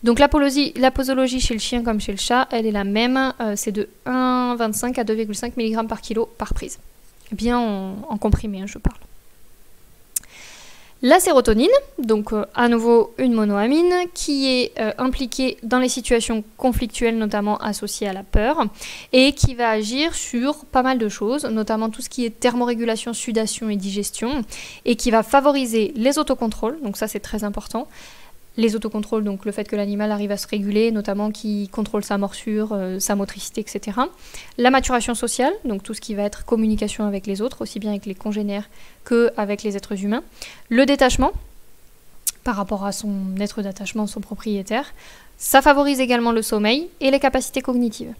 Donc la posologie chez le chien comme chez le chat, elle est la même, c'est de 1,25 à 2,5 mg par kilo par prise. Bien en comprimé, hein, je parle. La sérotonine, donc à nouveau une monoamine, qui est impliquée dans les situations conflictuelles, notamment associées à la peur, et qui va agir sur pas mal de choses, notamment tout ce qui est thermorégulation, sudation et digestion, et qui va favoriser les autocontrôles, donc ça c'est très important. Les autocontrôles, donc le fait que l'animal arrive à se réguler, notamment qui contrôle sa morsure, sa motricité, etc. La maturation sociale, donc tout ce qui va être communication avec les autres, aussi bien avec les congénères qu'avec les êtres humains. Le détachement, par rapport à son être d'attachement, son propriétaire. Ça favorise également le sommeil et les capacités cognitives.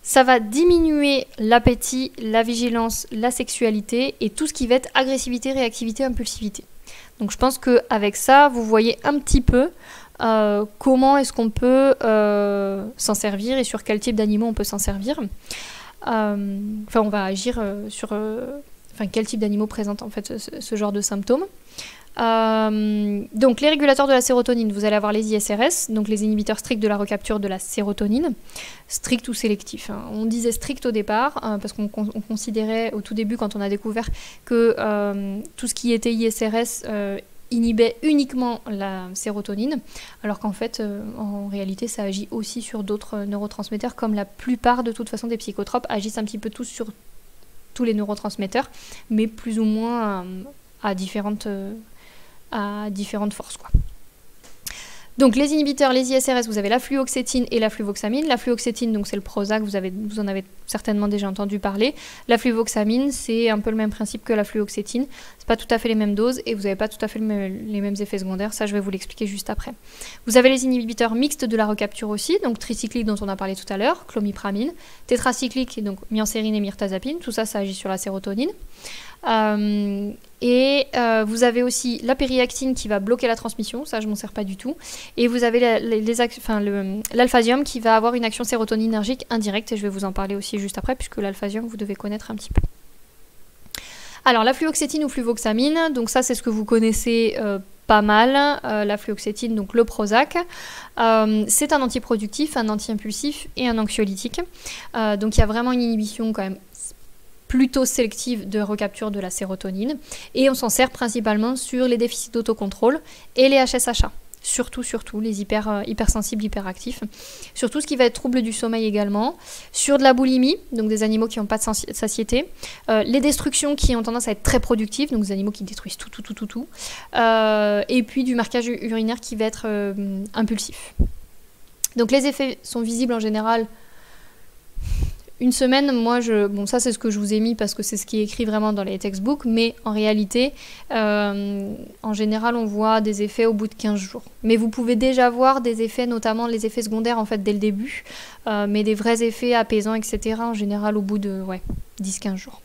Ça va diminuer l'appétit, la vigilance, la sexualité et tout ce qui va être agressivité, réactivité, impulsivité. Donc je pense qu'avec ça, vous voyez un petit peu comment est-ce qu'on peut s'en servir et sur quel type d'animaux on peut s'en servir. On va agir sur quel type d'animaux présente en fait ce genre de symptômes. Donc les régulateurs de la sérotonine, vous allez avoir les ISRS, donc les inhibiteurs stricts de la recapture de la sérotonine, strict ou sélectif, hein. On disait strict au départ, parce qu'on considérait au tout début quand on a découvert que tout ce qui était ISRS inhibait uniquement la sérotonine, alors qu'en fait, en réalité, ça agit aussi sur d'autres neurotransmetteurs, comme la plupart de toute façon des psychotropes agissent un petit peu tous sur tous les neurotransmetteurs, mais plus ou moins à différentes forces, quoi. Donc les inhibiteurs, les ISRS, vous avez la fluoxétine et la fluvoxamine. La fluoxétine, donc c'est le Prozac, vous en avez certainement déjà entendu parler. La fluvoxamine, c'est un peu le même principe que la fluoxétine. C'est pas tout à fait les mêmes doses et vous n'avez pas tout à fait les mêmes effets secondaires. Ça, je vais vous l'expliquer juste après. Vous avez les inhibiteurs mixtes de la recapture aussi, donc tricyclique dont on a parlé tout à l'heure, clomipramine, tétracyclique, donc myrcérine et myrtazapine. Tout ça, ça agit sur la sérotonine. Vous avez aussi la périactine qui va bloquer la transmission, ça je m'en sers pas du tout. Et vous avez l'alphasium qui va avoir une action sérotoninergique indirecte, et je vais vous en parler aussi juste après, puisque l'alphasium vous devez connaître un petit peu. Alors la fluoxétine ou fluvoxamine, donc ça c'est ce que vous connaissez pas mal, la fluoxétine, donc le Prozac. C'est un antiproductif, un anti-impulsif et un anxiolytique. Donc il y a vraiment une inhibition quand même plutôt sélective de recapture de la sérotonine, et on s'en sert principalement sur les déficits d'autocontrôle et les HSH, surtout les hypersensibles, hyperactifs, sur tout ce qui va être trouble du sommeil également, sur de la boulimie, donc des animaux qui n'ont pas de satiété, les destructions qui ont tendance à être très productives, donc des animaux qui détruisent tout, et puis du marquage urinaire qui va être impulsif. Donc les effets sont visibles en général une semaine. Bon, ça c'est ce que je vous ai mis parce que c'est ce qui est écrit vraiment dans les textbooks, mais en réalité, en général, on voit des effets au bout de 15 jours. Mais vous pouvez déjà voir des effets, notamment les effets secondaires en fait dès le début, mais des vrais effets apaisants, etc. en général au bout de 10-15 jours.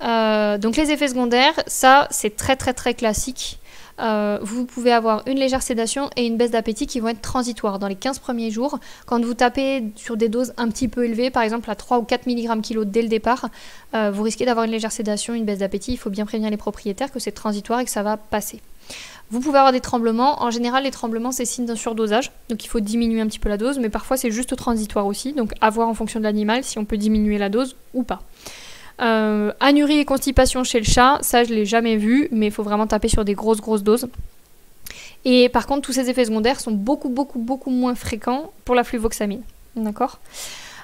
Donc les effets secondaires, ça c'est très très très classique. Vous pouvez avoir une légère sédation et une baisse d'appétit qui vont être transitoires dans les 15 premiers jours. Quand vous tapez sur des doses un petit peu élevées, par exemple à 3 ou 4 mg kg dès le départ, vous risquez d'avoir une légère sédation, une baisse d'appétit. Il faut bien prévenir les propriétaires que c'est transitoire et que ça va passer. Vous pouvez avoir des tremblements. En général, les tremblements, c'est signe d'un surdosage. Donc il faut diminuer un petit peu la dose, mais parfois c'est juste transitoire aussi. Donc à voir en fonction de l'animal si on peut diminuer la dose ou pas. Anurie et constipation chez le chat, ça je l'ai jamais vu, mais il faut vraiment taper sur des grosses doses. Et par contre, tous ces effets secondaires sont beaucoup moins fréquents pour la fluvoxamine. D'accord.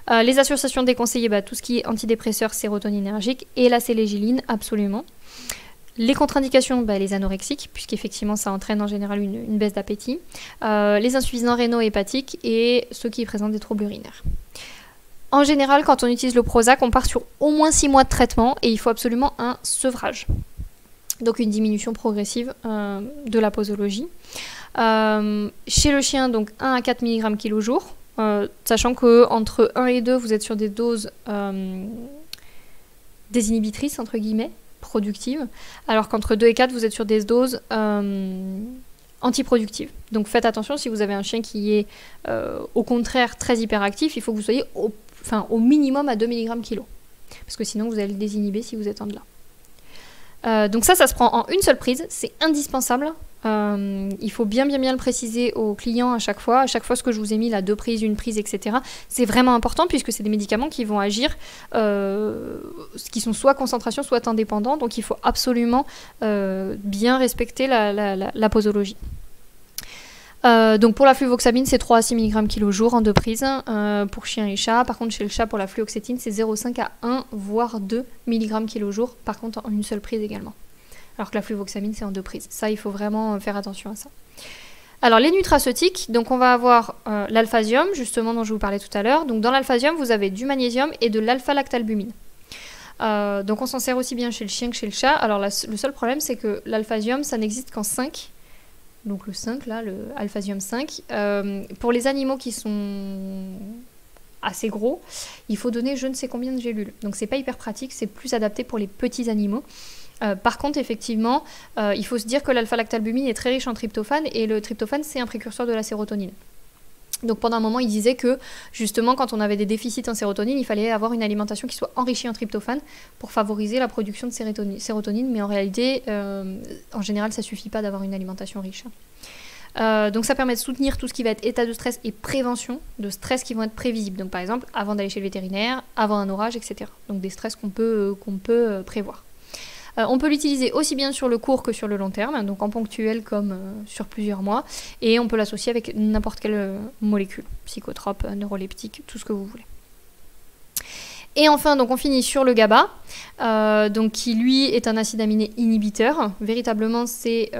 Les associations déconseillées, tout ce qui est antidépresseurs, sérotoninergique et la sélégiline, absolument. Les contre-indications, les anorexiques, puisqu'effectivement ça entraîne en général une baisse d'appétit. Les insuffisants rénaux et hépatiques et ceux qui présentent des troubles urinaires. En général, quand on utilise le Prozac, on part sur au moins 6 mois de traitement et il faut absolument un sevrage. Donc une diminution progressive de la posologie. Chez le chien, donc 1 à 4 mg kg jour, sachant qu'entre 1 et 2, vous êtes sur des doses désinhibitrices, entre guillemets, productives, alors qu'entre 2 et 4, vous êtes sur des doses antiproductives. Donc faites attention, si vous avez un chien qui est au contraire très hyperactif, il faut que vous soyez au minimum à 2 mg kg. Parce que sinon vous allez le désinhiber si vous êtes en delà. Donc ça se prend en une seule prise, c'est indispensable. Il faut bien le préciser aux clients à chaque fois ce que je vous ai mis, là, 2 prises, 1 prise, etc. C'est vraiment important puisque c'est des médicaments qui vont agir, qui sont soit concentration, soit indépendants, donc il faut absolument bien respecter la posologie. Donc pour la fluvoxamine, c'est 3 à 6 mg kg jour en 2 prises pour chien et chat. Par contre, chez le chat, pour la fluoxétine, c'est 0,5 à 1, voire 2 mg kg jour, par contre en une seule prise également. Alors que la fluvoxamine, c'est en 2 prises. Ça, il faut vraiment faire attention à ça. Alors les nutraceutiques, donc on va avoir l'alphasium, justement dont je vous parlais tout à l'heure. Donc dans l'alphasium, vous avez du magnésium et de l'alpha-lactalbumine. Donc on s'en sert aussi bien chez le chien que chez le chat. Alors le seul problème, c'est que l'alphasium, ça n'existe qu'en 5. Donc le 5 là, le alphasium 5. Pour les animaux qui sont assez gros, il faut donner je ne sais combien de gélules. Donc c'est pas hyper pratique, c'est plus adapté pour les petits animaux. Par contre, effectivement, il faut se dire que l'alpha-lactalbumine est très riche en tryptophane et le tryptophane, c'est un précurseur de la sérotonine. Donc pendant un moment, il disait que justement, quand on avait des déficits en sérotonine, il fallait avoir une alimentation qui soit enrichie en tryptophane pour favoriser la production de sérotonine. Mais en réalité, en général, ça ne suffit pas d'avoir une alimentation riche. Donc ça permet de soutenir tout ce qui va être état de stress et prévention de stress qui vont être prévisibles. Donc par exemple, avant d'aller chez le vétérinaire, avant un orage, etc. Donc des stress qu'on peut prévoir. On peut l'utiliser aussi bien sur le court que sur le long terme, donc en ponctuel comme sur plusieurs mois, et on peut l'associer avec n'importe quelle molécule, psychotrope, neuroleptique, tout ce que vous voulez. Et enfin, donc on finit sur le GABA, donc qui lui est un acide aminé inhibiteur. Véritablement, c'est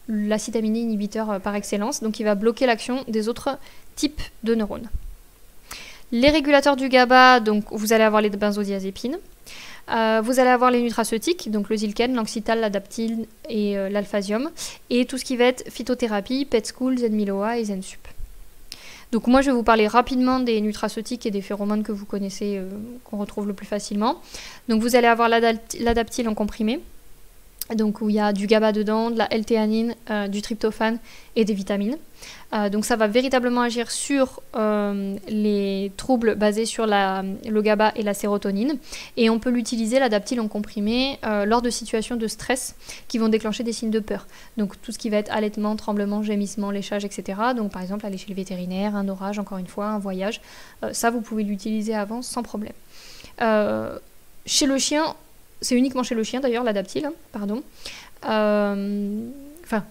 l'acide aminé inhibiteur par excellence, donc il va bloquer l'action des autres types de neurones. Les régulateurs du GABA, donc vous allez avoir les benzodiazépines. Vous allez avoir les nutraceutiques, donc le Zilken, l'Ancital, l'Adaptil et l'Alphasium. Et tout ce qui va être phytothérapie, PetSchool, Zenmiloa et Zensup. Donc moi je vais vous parler rapidement des nutraceutiques et des phéromones que vous connaissez, qu'on retrouve le plus facilement. Donc vous allez avoir l'Adaptil en comprimé. Donc où il y a du GABA dedans, de la L-théanine, du tryptophane et des vitamines. Donc ça va véritablement agir sur les troubles basés sur le GABA et la sérotonine. Et on peut l'utiliser, l'Adaptil en comprimé, lors de situations de stress qui vont déclencher des signes de peur. Donc tout ce qui va être allaitement, tremblement, gémissement, léchage, etc. Donc par exemple aller chez le vétérinaire, un orage, encore une fois, un voyage. Ça vous pouvez l'utiliser avant sans problème. Chez le chien, c'est uniquement chez le chien d'ailleurs, l'Adaptil, pardon. Enfin,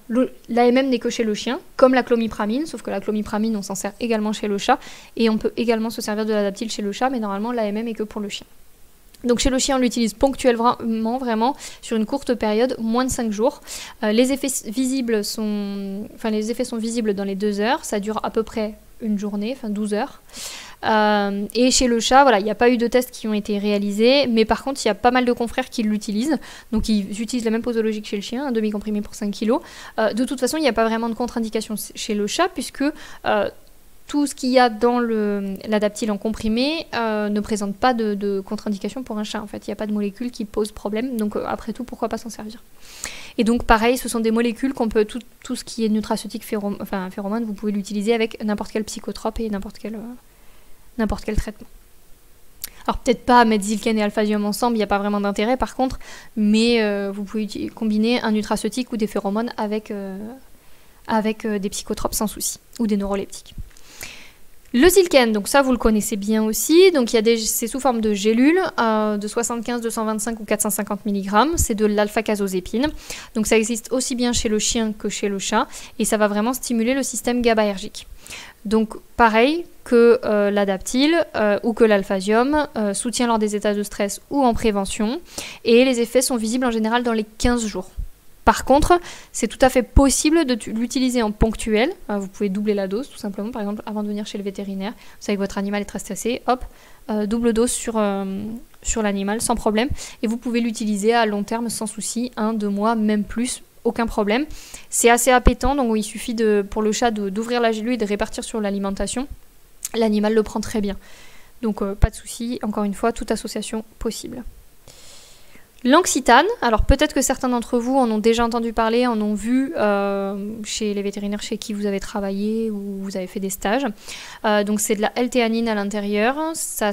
l'AMM n'est que chez le chien, comme la clomipramine, sauf que la clomipramine, on s'en sert également chez le chat, et on peut également se servir de l'Adaptil chez le chat, mais normalement, l'AMM est que pour le chien. Donc chez le chien, on l'utilise ponctuellement, vraiment, sur une courte période, moins de 5 jours. Les effets sont visibles dans les 2 heures, ça dure à peu près une journée, enfin 12 heures. Et chez le chat, voilà, il n'y a pas eu de tests qui ont été réalisés, mais par contre, il y a pas mal de confrères qui l'utilisent. Donc, ils utilisent la même posologie que chez le chien, un demi-comprimé pour 5 kg. De toute façon, il n'y a pas vraiment de contre-indication chez le chat, puisque tout ce qu'il y a dans l'adaptyle en comprimé ne présente pas de contre-indication pour un chat. En fait, il n'y a pas de molécules qui posent problème. Donc, après tout, pourquoi pas s'en servir? Et donc, pareil, ce sont des molécules qu'on peut... Tout ce qui est nutraceutique, phéromone, vous pouvez l'utiliser avec n'importe quel psychotrope et n'importe quel traitement. Alors, peut-être pas mettre Zilken et Alphazium ensemble, il n'y a pas vraiment d'intérêt, par contre. Mais vous pouvez combiner un nutraceutique ou des phéromones avec des psychotropes sans souci. Ou des neuroleptiques. Le Zilken, donc ça vous le connaissez bien aussi, donc c'est sous forme de gélules de 75, 225 ou 450 mg, c'est de l'alpha-casozépine, donc ça existe aussi bien chez le chien que chez le chat, et ça va vraiment stimuler le système GABAergique. Donc pareil que l'adaptyle ou que l'alphazium, soutient lors des états de stress ou en prévention, et les effets sont visibles en général dans les 15 jours. Par contre, c'est tout à fait possible de l'utiliser en ponctuel. Vous pouvez doubler la dose, tout simplement. Par exemple, avant de venir chez le vétérinaire, vous savez que votre animal est très stressé, hop, double dose sur l'animal, sans problème. Et vous pouvez l'utiliser à long terme, sans souci, 1, 2 mois, même plus, aucun problème. C'est assez appétant, donc il suffit pour le chat d'ouvrir la gélule et de répartir sur l'alimentation. L'animal le prend très bien. Donc pas de souci, encore une fois, toute association possible. L'Anxitane, alors peut-être que certains d'entre vous en ont déjà entendu parler, en ont vu chez les vétérinaires chez qui vous avez travaillé ou vous avez fait des stages. Donc c'est de la L-théanine à l'intérieur, ça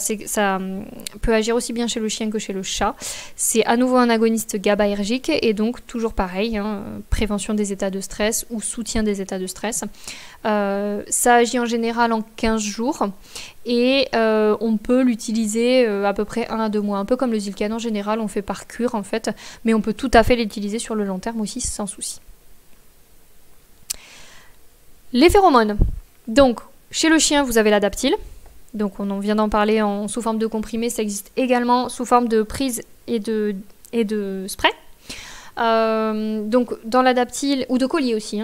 peut agir aussi bien chez le chien que chez le chat. C'est à nouveau un agoniste GABAergique et donc toujours pareil, prévention des états de stress ou soutien des états de stress. Ça agit en général en 15 jours. Et on peut l'utiliser à peu près 1 à 2 mois, un peu comme le Zilken en général, on fait par cure en fait, mais on peut tout à fait l'utiliser sur le long terme aussi sans souci. Les phéromones. Donc, chez le chien, vous avez l'adaptyle, donc on vient d'en parler sous forme de comprimé, ça existe également sous forme de prise et de spray. Donc dans l'adaptyle, ou de collier aussi,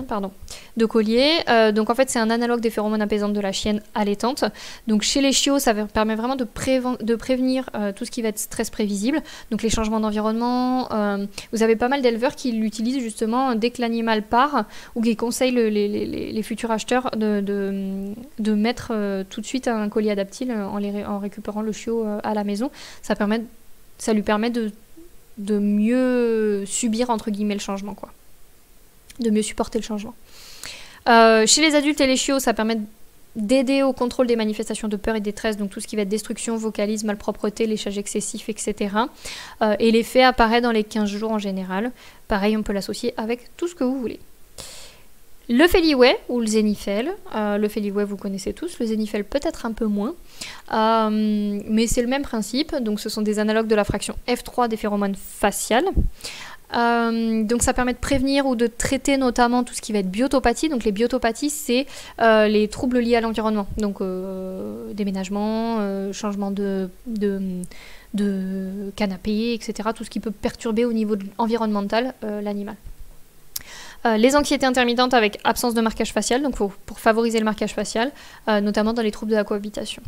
de collier, donc en fait c'est un analogue des phéromones apaisantes de la chienne allaitante. Donc chez les chiots ça permet vraiment de prévenir tout ce qui va être stress prévisible, donc les changements d'environnement. Vous avez pas mal d'éleveurs qui l'utilisent justement dès que l'animal part, ou qui conseillent les futurs acheteurs de mettre tout de suite un collier adaptyle en récupérant le chiot à la maison. Ça lui permet de mieux subir entre guillemets le changement, quoi. De mieux supporter le changement. Chez les adultes et les chiots, ça permet d'aider au contrôle des manifestations de peur et de détresse, donc tout ce qui va être destruction, vocalisme, malpropreté, léchage excessif, etc. Et l'effet apparaît dans les 15 jours en général. Pareil, on peut l'associer avec tout ce que vous voulez. Le Feliway ou le Zénifel, le Feliway vous connaissez tous, le Zénifel peut-être un peu moins, mais c'est le même principe, donc ce sont des analogues de la fraction F3 des phéromones faciales. Donc ça permet de prévenir ou de traiter notamment tout ce qui va être biotopathie. Donc les biotopathies, c'est les troubles liés à l'environnement, donc déménagement, changement de canapé, etc. Tout ce qui peut perturber au niveau environnemental l'animal. Les anxiétés intermittentes avec absence de marquage facial, donc pour favoriser le marquage facial, notamment dans les troubles de la cohabitation.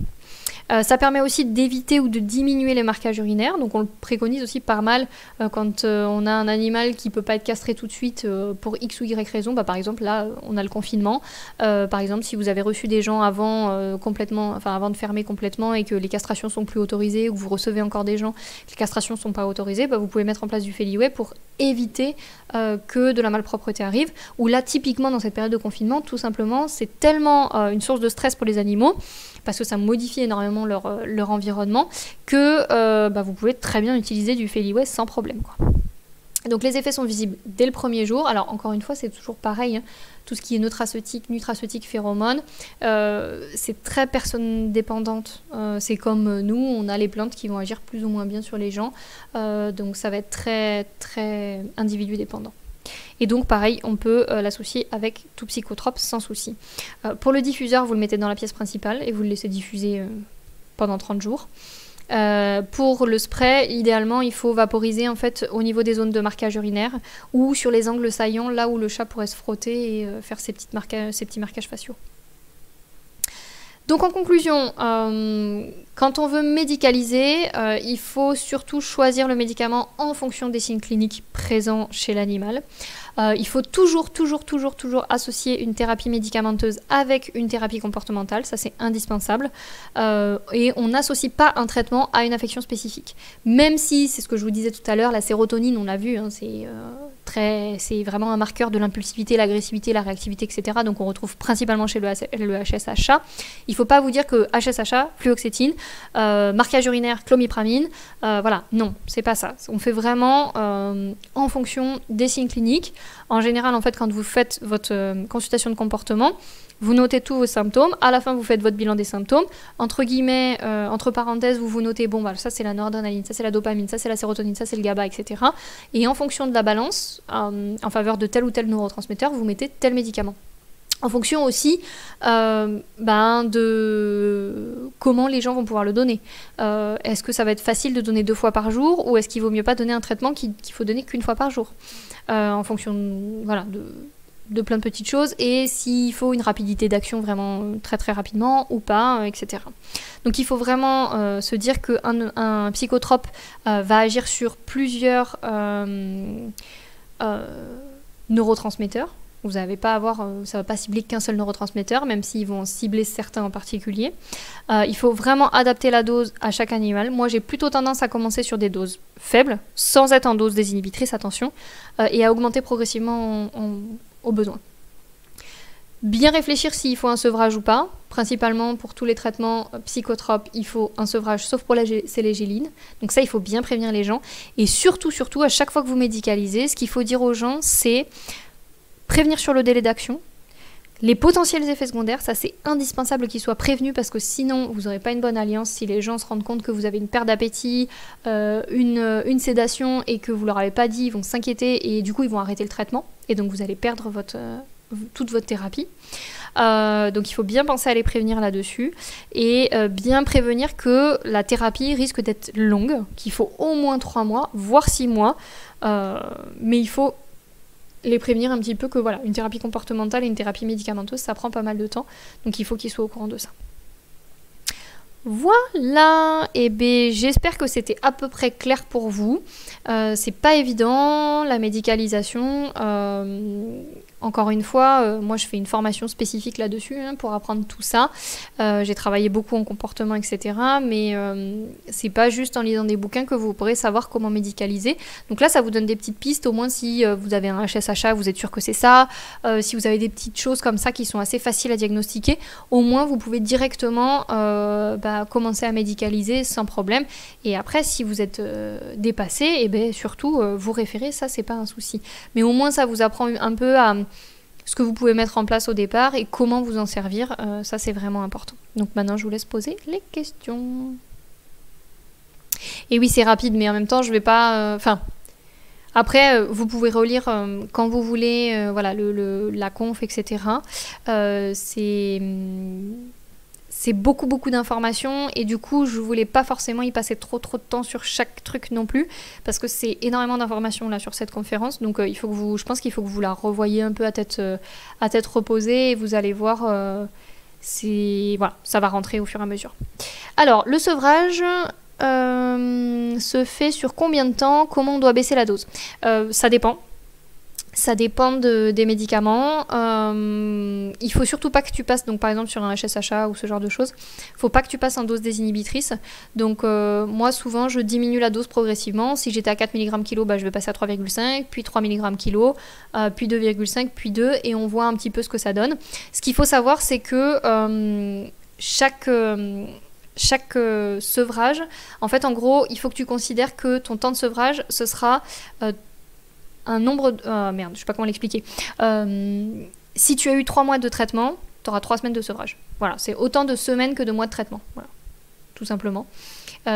Ça permet aussi d'éviter ou de diminuer les marquages urinaires, donc on le préconise aussi pas mal quand on a un animal qui ne peut pas être castré tout de suite pour X ou Y raison. Par exemple là on a le confinement, par exemple si vous avez reçu des gens avant de fermer complètement et que les castrations sont plus autorisées, ou que vous recevez encore des gens que les castrations ne sont pas autorisées, vous pouvez mettre en place du Feliway pour éviter que de la malpropreté arrive, ou là typiquement dans cette période de confinement, tout simplement c'est tellement une source de stress pour les animaux, parce que ça modifie énormément leur environnement, que vous pouvez très bien utiliser du Feliway sans problème, quoi. Donc les effets sont visibles dès le premier jour. Alors encore une fois c'est toujours pareil, tout ce qui est nutraceutique, phéromone, c'est très personne dépendante. C'est comme nous, on a les plantes qui vont agir plus ou moins bien sur les gens, donc ça va être très très individu dépendant. Et donc pareil, on peut l'associer avec tout psychotrope sans souci. Pour le diffuseur, vous le mettez dans la pièce principale et vous le laissez diffuser pendant 30 jours. Pour le spray, idéalement, il faut vaporiser en fait au niveau des zones de marquage urinaire ou sur les angles saillants, là où le chat pourrait se frotter et faire ses petits marquages faciaux. Donc en conclusion, quand on veut médicaliser, il faut surtout choisir le médicament en fonction des signes cliniques présents chez l'animal. Il faut toujours associer une thérapie médicamenteuse avec une thérapie comportementale, ça c'est indispensable. Et on n'associe pas un traitement à une affection spécifique. Même si, c'est ce que je vous disais tout à l'heure, la sérotonine, on l'a vu, hein, c'est vraiment un marqueur de l'impulsivité, l'agressivité, la réactivité, etc. Donc on retrouve principalement chez le HSHA. Il ne faut pas vous dire que HSHA, fluoxétine, marquage urinaire, clomipramine, voilà, non, c'est pas ça. On fait vraiment en fonction des signes cliniques. En général, en fait, quand vous faites votre consultation de comportement, vous notez tous vos symptômes. À la fin, vous faites votre bilan des symptômes. Entre guillemets, entre parenthèses, vous notez, bon, bah, ça c'est la noradrénaline, ça c'est la dopamine, ça c'est la sérotonine, ça c'est le GABA, etc. Et en fonction de la balance, en faveur de tel ou tel neurotransmetteur, vous mettez tel médicament. En fonction aussi de comment les gens vont pouvoir le donner. Est-ce que ça va être facile de donner 2 fois par jour ou est-ce qu'il vaut mieux pas donner un traitement qu'il faut donner qu'une fois par jour, en fonction de plein de petites choses, et s'il faut une rapidité d'action vraiment très très rapidement ou pas, etc. Donc il faut vraiment se dire qu'un psychotrope va agir sur plusieurs neurotransmetteurs. Vous n'allez pas avoir, ça ne va pas cibler qu'un seul neurotransmetteur, même s'ils vont cibler certains en particulier. Il faut vraiment adapter la dose à chaque animal. Moi, j'ai plutôt tendance à commencer sur des doses faibles, sans être en dose désinhibitrice, attention, et à augmenter progressivement au besoin. Bien réfléchir s'il faut un sevrage ou pas. Principalement, pour tous les traitements psychotropes, il faut un sevrage, sauf pour la célégéline. Donc ça, il faut bien prévenir les gens. Et surtout, à chaque fois que vous médicalisez, ce qu'il faut dire aux gens, c'est prévenir sur le délai d'action. Les potentiels effets secondaires, ça c'est indispensable qu'ils soient prévenus parce que sinon vous n'aurez pas une bonne alliance. Si les gens se rendent compte que vous avez une perte d'appétit, une sédation et que vous leur avez pas dit, ils vont s'inquiéter et du coup ils vont arrêter le traitement et donc vous allez perdre toute votre thérapie. Donc il faut bien penser à les prévenir là-dessus et bien prévenir que la thérapie risque d'être longue, qu'il faut au moins 3 mois, voire 6 mois, mais il faut les prévenir un petit peu que voilà, une thérapie comportementale et une thérapie médicamenteuse, ça prend pas mal de temps, donc il faut qu'ils soient au courant de ça. Voilà, et bien j'espère que c'était à peu près clair pour vous. C'est pas évident, la médicalisation. Encore une fois, moi je fais une formation spécifique là-dessus pour apprendre tout ça. J'ai travaillé beaucoup en comportement, etc. Mais c'est pas juste en lisant des bouquins que vous pourrez savoir comment médicaliser. Donc là, ça vous donne des petites pistes, au moins si vous avez un HSHA, vous êtes sûr que c'est ça. Si vous avez des petites choses comme ça qui sont assez faciles à diagnostiquer, au moins vous pouvez directement commencer à médicaliser sans problème. Et après, si vous êtes dépassé, et bien surtout vous référez, ça c'est pas un souci. Mais au moins ça vous apprend un peu à ce que vous pouvez mettre en place au départ et comment vous en servir, ça c'est vraiment important. Donc maintenant je vous laisse poser les questions. Et oui, c'est rapide, mais en même temps je vais pas... Après, vous pouvez relire quand vous voulez, voilà, la conf, etc. C'est beaucoup d'informations et du coup je voulais pas forcément y passer trop de temps sur chaque truc non plus parce que c'est énormément d'informations là sur cette conférence, donc je pense qu'il faut que vous la revoyiez un peu à tête reposée et vous allez voir, voilà, ça va rentrer au fur et à mesure. Alors le sevrage se fait sur combien de temps, comment on doit baisser la dose, ça dépend. Ça dépend des médicaments. Il faut surtout pas que tu passes, donc par exemple sur un HSHA ou ce genre de choses, faut pas que tu passes en dose désinhibitrice. Donc moi souvent je diminue la dose progressivement. Si j'étais à 4 mg kg, je vais passer à 3,5, puis 3 mg kg, puis 2,5, puis 2, et on voit un petit peu ce que ça donne. Ce qu'il faut savoir, c'est que chaque sevrage, en fait en gros, il faut que tu considères que ton temps de sevrage, ce sera... un nombre de... je sais pas comment l'expliquer. Si tu as eu 3 mois de traitement, tu auras 3 semaines de sevrage. Voilà, c'est autant de semaines que de mois de traitement. Voilà, tout simplement.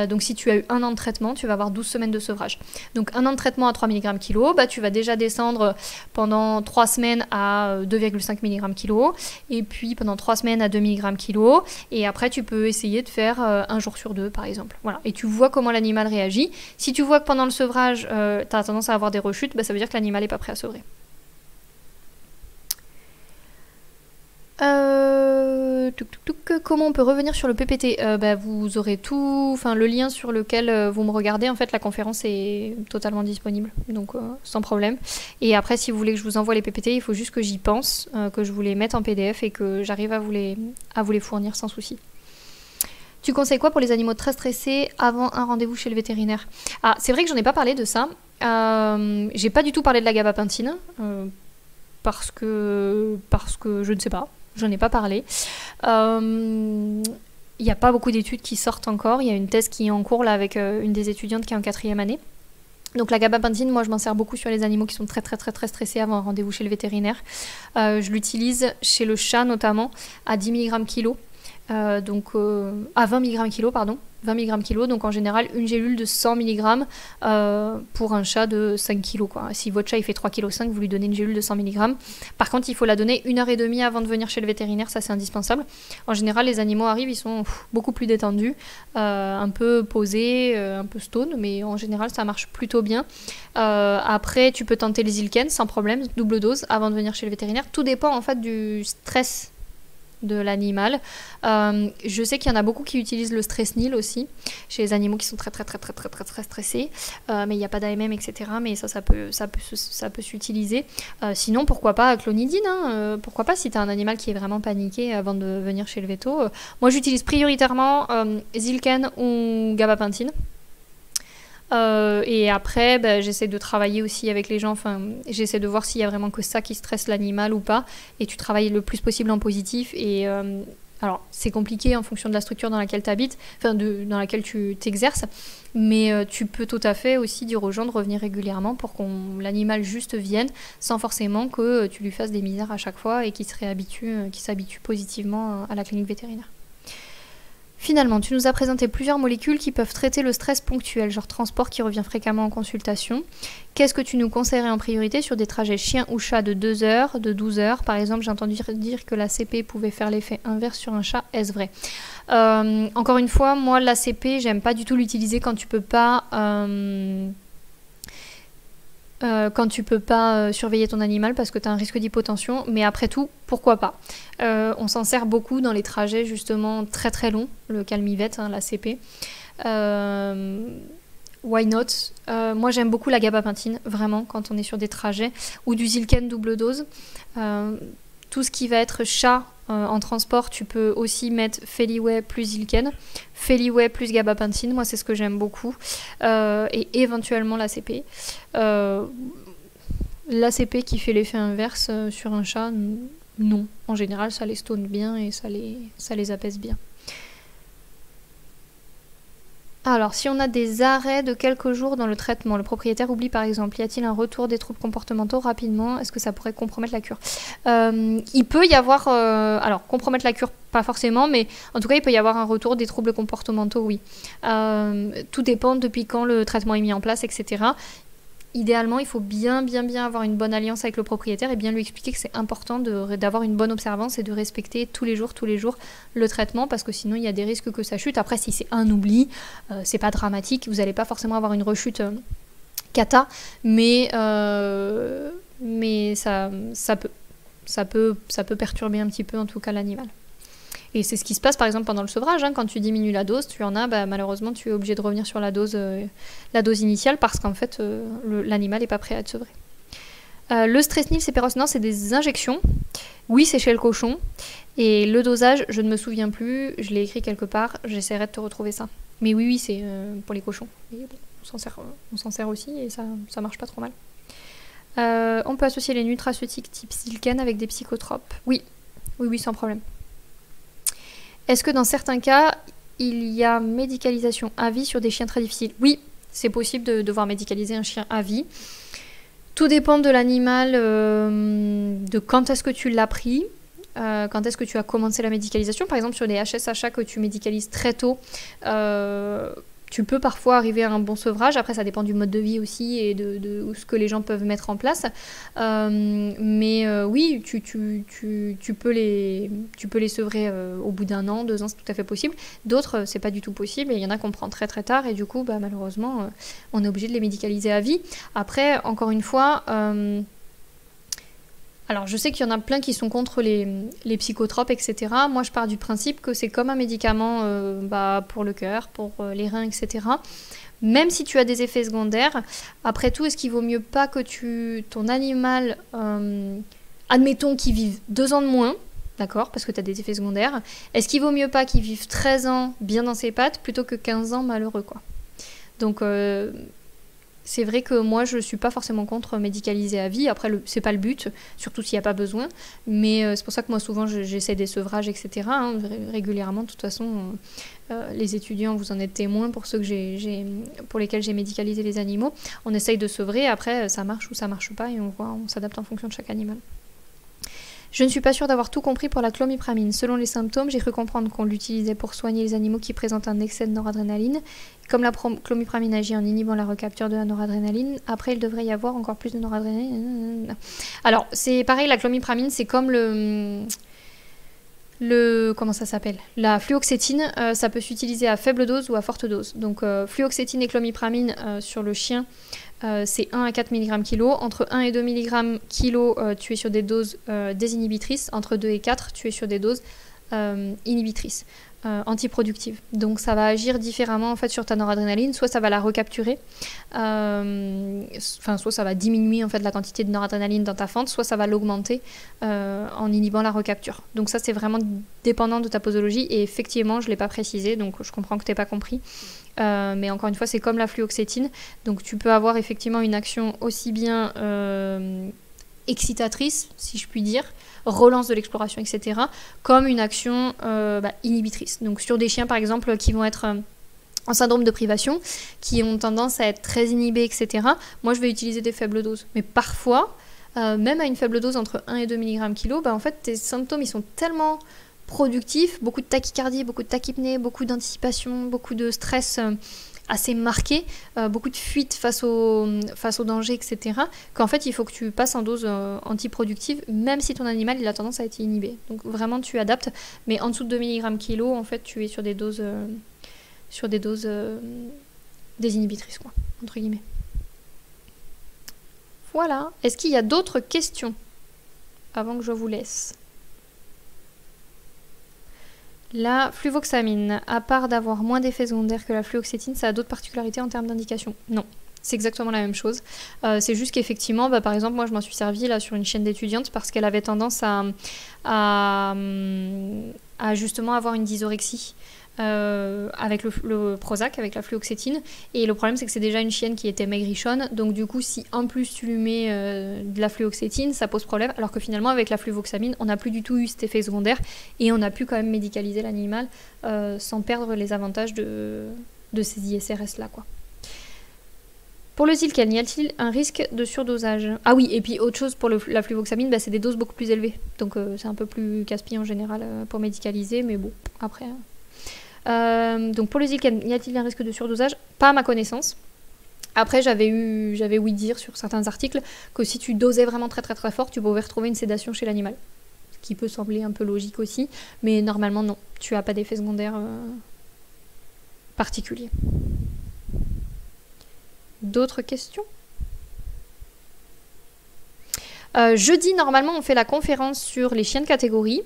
Donc si tu as eu 1 an de traitement, tu vas avoir 12 semaines de sevrage. Donc 1 an de traitement à 3 mg kg, tu vas déjà descendre pendant 3 semaines à 2,5 mg kg, et puis pendant 3 semaines à 2 mg kg, et après tu peux essayer de faire 1 jour sur 2 par exemple. Voilà. Et tu vois comment l'animal réagit. Si tu vois que pendant le sevrage, tu as tendance à avoir des rechutes, ça veut dire que l'animal n'est pas prêt à sevrer. comment on peut revenir sur le PPT? Vous aurez tout, enfin le lien sur lequel vous me regardez, en fait la conférence est totalement disponible, donc sans problème. Et après si vous voulez que je vous envoie les PPT, il faut juste que j'y pense, que je vous les mette en PDF et que j'arrive à vous les fournir sans souci. Tu conseilles quoi pour les animaux très stressés avant un rendez-vous chez le vétérinaire? Ah, c'est vrai que j'en ai pas parlé de ça. J'ai pas du tout parlé de la gabapentine parce que je ne sais pas. J'en ai pas parlé. Il n'y a pas beaucoup d'études qui sortent encore. Il y a une thèse qui est en cours là avec une des étudiantes qui est en 4e année. Donc la gabapentine, moi je m'en sers beaucoup sur les animaux qui sont très stressés avant un rendez-vous chez le vétérinaire. Je l'utilise chez le chat notamment à 10 mg kg. À 20 mg kg, pardon. 20 mg kg, donc en général une gélule de 100 mg pour un chat de 5 kg quoi. Si votre chat il fait 3,5 kg, vous lui donnez une gélule de 100 mg. Par contre il faut la donner 1h30 avant de venir chez le vétérinaire, ça c'est indispensable. En général les animaux arrivent, ils sont beaucoup plus détendus, un peu posés, un peu stone, mais en général ça marche plutôt bien. Après tu peux tenter les Zilken sans problème, double dose avant de venir chez le vétérinaire. Tout dépend en fait du stress de l'animal. Je sais qu'il y en a beaucoup qui utilisent le Stress-Nil aussi, chez les animaux qui sont très stressés, mais il n'y a pas d'AMM, etc. Mais ça peut s'utiliser. Sinon, pourquoi pas clonidine, hein, pourquoi pas si tu as un animal qui est vraiment paniqué avant de venir chez le véto. Moi, j'utilise prioritairement Zilken ou gabapentine. Et après, j'essaie de travailler aussi avec les gens, enfin, j'essaie de voir s'il y a vraiment que ça qui stresse l'animal ou pas, et tu travailles le plus possible en positif. Et alors, c'est compliqué en fonction de la structure dans laquelle tu habites, enfin, dans laquelle tu t'exerces, mais tu peux tout à fait aussi dire aux gens de revenir régulièrement pour que l'animal juste vienne, sans forcément que tu lui fasses des misères à chaque fois et qu'il s'habitue positivement à la clinique vétérinaire. Finalement, tu nous as présenté plusieurs molécules qui peuvent traiter le stress ponctuel, genre transport qui revient fréquemment en consultation. Qu'est-ce que tu nous conseillerais en priorité sur des trajets chien ou chat de 2 heures, de 12 heures? Par exemple, j'ai entendu dire que l'ACP pouvait faire l'effet inverse sur un chat. Est-ce vrai? Encore une fois, moi, l'ACP, j'aime pas du tout l'utiliser quand tu peux pas... surveiller ton animal parce que tu as un risque d'hypotension, mais après tout, pourquoi pas. On s'en sert beaucoup dans les trajets justement très longs, le Calmivet, hein, l'ACP. Why not? Moi j'aime beaucoup la gabapentine, vraiment, quand on est sur des trajets, ou du Zilken double dose. Tout ce qui va être chat en transport, tu peux aussi mettre Feliway plus Zilken, Feliway plus gabapentine, moi c'est ce que j'aime beaucoup, et éventuellement l'ACP. L'ACP qui fait l'effet inverse sur un chat, non. En général, ça les stone bien et ça les apaise bien. Alors, si on a des arrêts de quelques jours dans le traitement, le propriétaire oublie par exemple, y a-t-il un retour des troubles comportementaux rapidement? Est-ce que ça pourrait compromettre la cure? Il peut y avoir, alors compromettre la cure pas forcément, mais en tout cas il peut y avoir un retour des troubles comportementaux, oui. Tout dépend depuis quand le traitement est mis en place, etc. Idéalement, il faut bien avoir une bonne alliance avec le propriétaire et bien lui expliquer que c'est important d'avoir une bonne observance et de respecter tous les jours le traitement, parce que sinon il y a des risques que ça chute. Après, si c'est un oubli, c'est pas dramatique, vous n'allez pas forcément avoir une rechute cata, mais ça peut perturber un petit peu en tout cas l'animal. Et c'est ce qui se passe par exemple pendant le sevrage, hein, quand tu diminues la dose, malheureusement tu es obligé de revenir sur la dose initiale parce qu'en fait l'animal n'est pas prêt à être sevré. Le Stress-Nil, non, c'est des injections. Oui, c'est chez le cochon. Et le dosage, je ne me souviens plus, je l'ai écrit quelque part, j'essaierai de te retrouver ça. Mais oui, c'est pour les cochons. Et bon, on s'en sert aussi et ça marche pas trop mal. On peut associer les nutraceutiques type Zilken avec des psychotropes. Oui, sans problème. Est-ce que dans certains cas, il y a médicalisation à vie sur des chiens très difficiles? Oui, c'est possible de devoir médicaliser un chien à vie. Tout dépend de l'animal, de quand est-ce que tu l'as pris, quand est-ce que tu as commencé la médicalisation. Par exemple, sur des HSHA que tu médicalises très tôt, tu peux parfois arriver à un bon sevrage. Après, ça dépend du mode de vie aussi et de ce que les gens peuvent mettre en place. Oui, tu peux les sevrer au bout d'1 an, 2 ans, c'est tout à fait possible. D'autres, c'est pas du tout possible. Et il y en a qu'on prend très tard. Et du coup, malheureusement, on est obligé de les médicaliser à vie. Après, encore une fois... Alors, je sais qu'il y en a plein qui sont contre les psychotropes, etc. Moi, je pars du principe que c'est comme un médicament pour le cœur, pour les reins, etc. Même si tu as des effets secondaires, après tout, est-ce qu'il vaut mieux pas que ton animal, admettons qu'il vive 2 ans de moins, d'accord, parce que tu as des effets secondaires, est-ce qu'il vaut mieux pas qu'il vive 13 ans bien dans ses pattes plutôt que 15 ans malheureux, quoi. Donc, c'est vrai que moi, je suis pas forcément contre médicaliser à vie. Après, c'est pas le but, surtout s'il n'y a pas besoin. Mais c'est pour ça que moi, souvent, j'essaie des sevrages, etc. hein, régulièrement. De toute façon, les étudiants, vous en êtes témoins pour ceux pour lesquels j'ai médicalisé les animaux. On essaye de sevrer. Après, ça marche ou ça marche pas. Et on s'adapte en fonction de chaque animal. Je ne suis pas sûre d'avoir tout compris pour la clomipramine. Selon les symptômes, j'ai cru comprendre qu'on l'utilisait pour soigner les animaux qui présentent un excès de noradrénaline. Comme la clomipramine agit en inhibant la recapture de la noradrénaline, après il devrait y avoir encore plus de noradrénaline. Alors, c'est pareil, la clomipramine, c'est comme comment ça s'appelle, la fluoxétine, ça peut s'utiliser à faible dose ou à forte dose. Donc fluoxétine et clomipramine sur le chien, c'est 1 à 4 mg kg. Entre 1 et 2 mg kg, tu es sur des doses désinhibitrices. Entre 2 et 4, tu es sur des doses inhibitrices, antiproductives. Donc ça va agir différemment en fait sur ta noradrénaline. Soit ça va la recapturer, soit ça va diminuer en fait la quantité de noradrénaline dans ta fente, soit ça va l'augmenter en inhibant la recapture. Donc ça c'est vraiment dépendant de ta posologie et effectivement je ne l'ai pas précisé, donc je comprends que tu n'aies pas compris. Mais encore une fois, c'est comme la fluoxétine. Donc tu peux avoir effectivement une action aussi bien excitatrice, si je puis dire, relance de l'exploration, etc., comme une action inhibitrice. Donc sur des chiens, par exemple, qui vont être en syndrome de privation, qui ont tendance à être très inhibés, etc., moi, je vais utiliser des faibles doses. Mais parfois, même à une faible dose entre 1 et 2 mg kg, en fait, tes symptômes, ils sont tellement productif, beaucoup de tachycardie, beaucoup de tachypnée, beaucoup d'anticipation, beaucoup de stress assez marqué, beaucoup de fuite face au danger, etc. Qu'en fait, il faut que tu passes en dose antiproductive, même si ton animal il a tendance à être inhibé. Donc vraiment, tu adaptes, mais en dessous de 2 mg kg, en fait, tu es sur des doses, désinhibitrices, quoi, entre guillemets. Voilà. Est-ce qu'il y a d'autres questions avant que je vous laisse ? La fluvoxamine, à part d'avoir moins d'effets secondaires que la fluoxétine, ça a d'autres particularités en termes d'indication? Non, c'est exactement la même chose. C'est juste qu'effectivement, par exemple, moi je m'en suis servie là sur une chaîne d'étudiantes parce qu'elle avait tendance à justement avoir une dysorexie. Avec le Prozac, avec la fluoxétine. Et le problème, c'est que c'est déjà une chienne qui était maigrichonne. Donc du coup, si en plus tu lui mets de la fluoxétine, ça pose problème. Alors que finalement, avec la fluvoxamine, on n'a plus du tout eu cet effet secondaire. Et on a pu quand même médicaliser l'animal sans perdre les avantages de ces ISRS-là, quoi. Pour le Zilken, y a-t-il un risque de surdosage? Ah oui, et puis autre chose pour la fluvoxamine, c'est des doses beaucoup plus élevées. Donc c'est un peu plus casse-pied en général pour médicaliser. Mais bon, après... donc pour le Zilken, y a-t-il un risque de surdosage? Pas à ma connaissance. Après, j'avais ouï dire sur certains articles que si tu dosais vraiment très très très fort, tu pouvais retrouver une sédation chez l'animal. Ce qui peut sembler un peu logique aussi, mais normalement non, tu n'as pas d'effet secondaire particulier. D'autres questions? Jeudi, normalement, on fait la conférence sur les chiens de catégorie.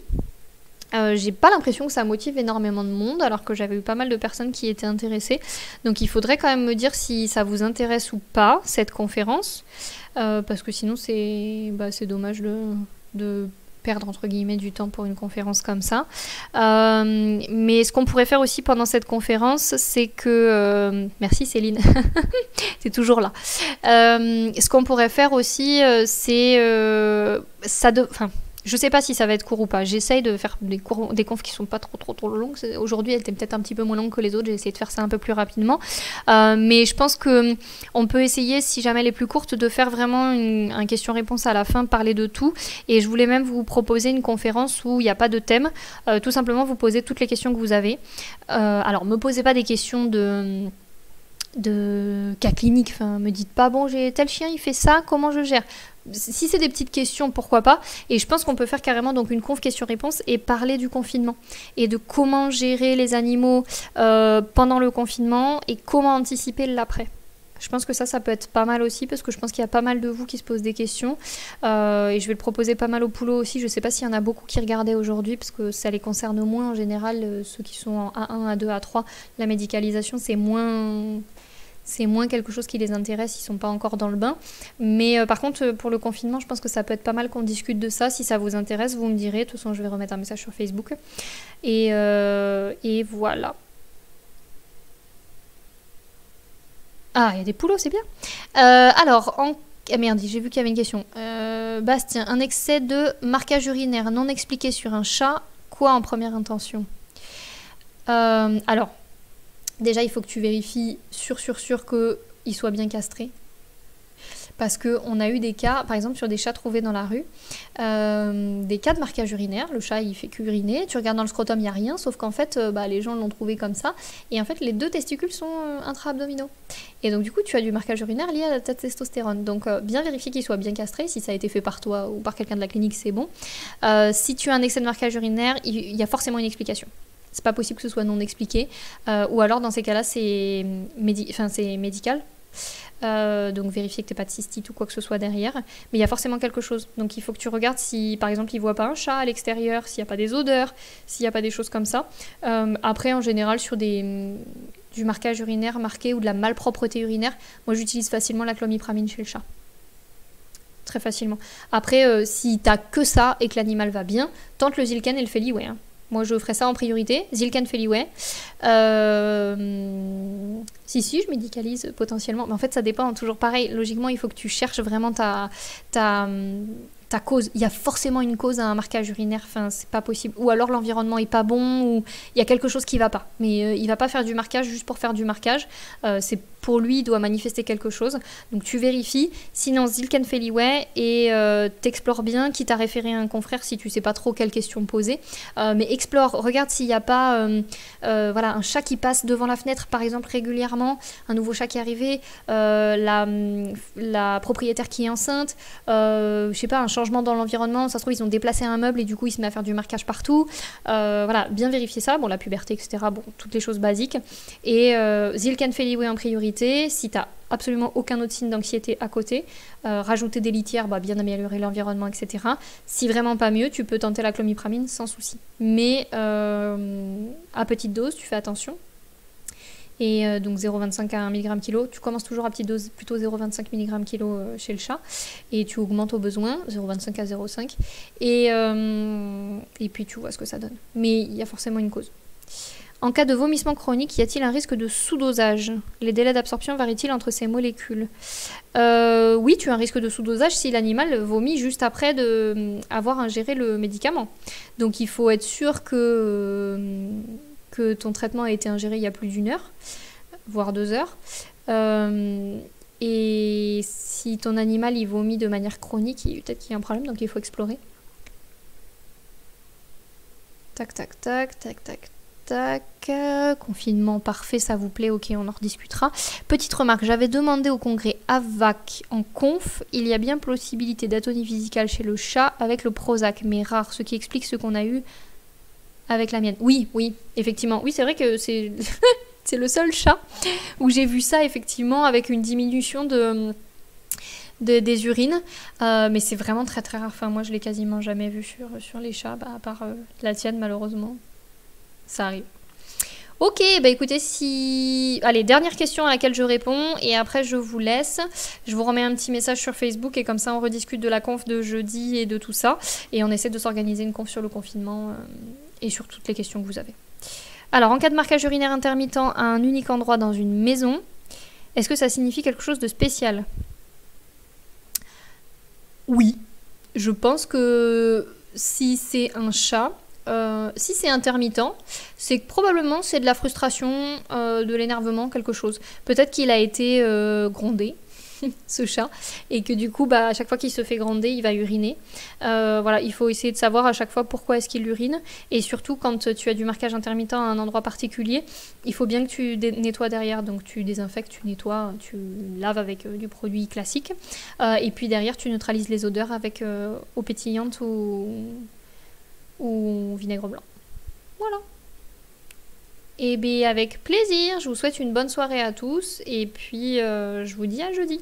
J'ai pas l'impression que ça motive énormément de monde, alors que j'avais eu pas mal de personnes qui étaient intéressées. Donc il faudrait quand même me dire si ça vous intéresse ou pas, cette conférence. Parce que sinon c'est dommage de perdre entre guillemets du temps pour une conférence comme ça. Mais ce qu'on pourrait faire aussi pendant cette conférence, c'est que... merci Céline, c'est toujours là. Ce qu'on pourrait faire aussi, c'est... je sais pas si ça va être court ou pas. J'essaye de faire des confs qui sont pas trop longues. Aujourd'hui, elle était peut-être un petit peu moins longue que les autres. J'ai essayé de faire ça un peu plus rapidement. Mais je pense qu'on peut essayer, si jamais elle est plus courte, de faire vraiment un question-réponse à la fin, parler de tout. Et je voulais même vous proposer une conférence où il n'y a pas de thème. Tout simplement, vous posez toutes les questions que vous avez. Alors, me posez pas des questions de cas cliniques. Enfin, me dites pas, bon, j'ai tel chien, il fait ça, comment je gère? Si c'est des petites questions, pourquoi pas? Et je pense qu'on peut faire carrément donc une conf question-réponse et parler du confinement et de comment gérer les animaux pendant le confinement et comment anticiper l'après. Je pense que ça peut être pas mal aussi parce que je pense qu'il y a pas mal de vous qui se posent des questions et je vais le proposer pas mal au poulot aussi. Je sais pas s'il y en a beaucoup qui regardaient aujourd'hui parce que ça les concerne moins en général, ceux qui sont en A1, A2, A3. La médicalisation, c'est moins quelque chose qui les intéresse, ils sont pas encore dans le bain. Mais par contre, pour le confinement, je pense que ça peut être pas mal qu'on discute de ça. Si ça vous intéresse, vous me direz. De toute façon, je vais remettre un message sur Facebook. Et voilà. Ah, il y a des poulots, c'est bien. Alors, ah merde, j'ai vu qu'il y avait une question. Bastien, un excès de marquage urinaire non expliqué sur un chat, quoi en première intention? Alors, déjà, il faut que tu vérifies sûr qu'il soit bien castré. Parce qu'on a eu des cas, par exemple sur des chats trouvés dans la rue, des cas de marquage urinaire. Le chat, il fait qu'uriner. Tu regardes dans le scrotum, il n'y a rien, sauf qu'en fait, les gens l'ont trouvé comme ça. Et en fait, les 2 testicules sont intra-abdominaux. Et donc, du coup, tu as du marquage urinaire lié à ta testostérone. Donc, bien vérifier qu'il soit bien castré. Si ça a été fait par toi ou par quelqu'un de la clinique, c'est bon. Si tu as un excès de marquage urinaire, il y a forcément une explication. C'est pas possible que ce soit non expliqué. Ou alors, dans ces cas-là, c'est médical. Donc vérifier que tu n'as pas de cystite ou quoi que ce soit derrière, mais il y a forcément quelque chose. Donc il faut que tu regardes si par exemple il ne voit pas un chat à l'extérieur, s'il n'y a pas des odeurs, s'il n'y a pas des choses comme ça. Après en général sur du marquage urinaire marqué ou de la malpropreté urinaire, moi j'utilise facilement la clomipramine chez le chat. Très facilement. Après si tu n'as que ça et que l'animal va bien, tente le Zilken et le Feliway. Hein. Moi, je ferais ça en priorité. Zilken Feliway. Si, je médicalise potentiellement. Mais en fait, ça dépend. Toujours pareil. Logiquement, il faut que tu cherches vraiment ta cause. Il y a forcément une cause à un marquage urinaire. Enfin, c'est pas possible. Ou alors l'environnement est pas bon. Ou il y a quelque chose qui va pas. Mais il va pas faire du marquage juste pour faire du marquage. C'est pour lui, il doit manifester quelque chose. Donc tu vérifies. Sinon, Zilken Feliway et t'explores bien, quitte à référer à un confrère si tu sais pas trop quelle question poser. Mais explore, regarde s'il n'y a pas un chat qui passe devant la fenêtre, par exemple, régulièrement, un nouveau chat qui est arrivé, la propriétaire qui est enceinte, je sais pas, un changement dans l'environnement, ça se trouve, ils ont déplacé un meuble et du coup, il se met à faire du marquage partout. Bien vérifier ça, bon, la puberté, etc., bon, toutes les choses basiques. Et Zilken Feliway en priorité. Si tu n'as absolument aucun autre signe d'anxiété à côté, rajouter des litières, bien améliorer l'environnement, etc. Si vraiment pas mieux, tu peux tenter la clomipramine sans souci. Mais à petite dose, tu fais attention. Et donc 0,25 à 1 mg kg. Tu commences toujours à petite dose, plutôt 0,25 mg kg chez le chat. Et tu augmentes au besoin, 0,25 à 0,5. Et puis tu vois ce que ça donne. Mais il y a forcément une cause. En cas de vomissement chronique, y a-t-il un risque de sous-dosage? Les délais d'absorption varient-ils entre ces molécules? Oui, tu as un risque de sous-dosage si l'animal vomit juste après avoir ingéré le médicament. Donc il faut être sûr que ton traitement a été ingéré il y a plus d'1 heure, voire 2 heures. Et si ton animal il vomit de manière chronique, peut-être qu'il y a un problème, donc il faut explorer. Tac, tac, tac, tac, tac. Confinement parfait, ça vous plaît, ok, on en rediscutera. Petite remarque, j'avais demandé au congrès AVAC en conf, il y a bien possibilité d'atonie physicale chez le chat avec le Prozac, mais rare, ce qui explique ce qu'on a eu avec la mienne. Oui, effectivement, oui, c'est vrai que c'est c'est le seul chat où j'ai vu ça, effectivement, avec une diminution des urines, mais c'est vraiment très très rare. Enfin, moi, je l'ai quasiment jamais vu sur les chats, à part la tienne, malheureusement. Ça arrive. Ok, écoutez, allez, dernière question à laquelle je réponds et après je vous laisse. Je vous remets un petit message sur Facebook et comme ça on rediscute de la conf de jeudi et de tout ça. Et on essaie de s'organiser une conf sur le confinement et sur toutes les questions que vous avez. Alors, en cas de marquage urinaire intermittent à un unique endroit dans une maison, est-ce que ça signifie quelque chose de spécial? Oui. Je pense que si c'est un chat... si c'est intermittent, c'est que probablement c'est de la frustration, de l'énervement, quelque chose. Peut-être qu'il a été grondé, ce chat, et que du coup, à chaque fois qu'il se fait gronder, il va uriner. Il faut essayer de savoir à chaque fois pourquoi est-ce qu'il urine. Et surtout, quand tu as du marquage intermittent à un endroit particulier, il faut bien que tu nettoies derrière. Donc tu désinfectes, tu nettoies, tu laves avec du produit classique. Et puis derrière, tu neutralises les odeurs avec eau pétillante ou vinaigre blanc. Voilà. Et bien avec plaisir, je vous souhaite une bonne soirée à tous et puis je vous dis à jeudi.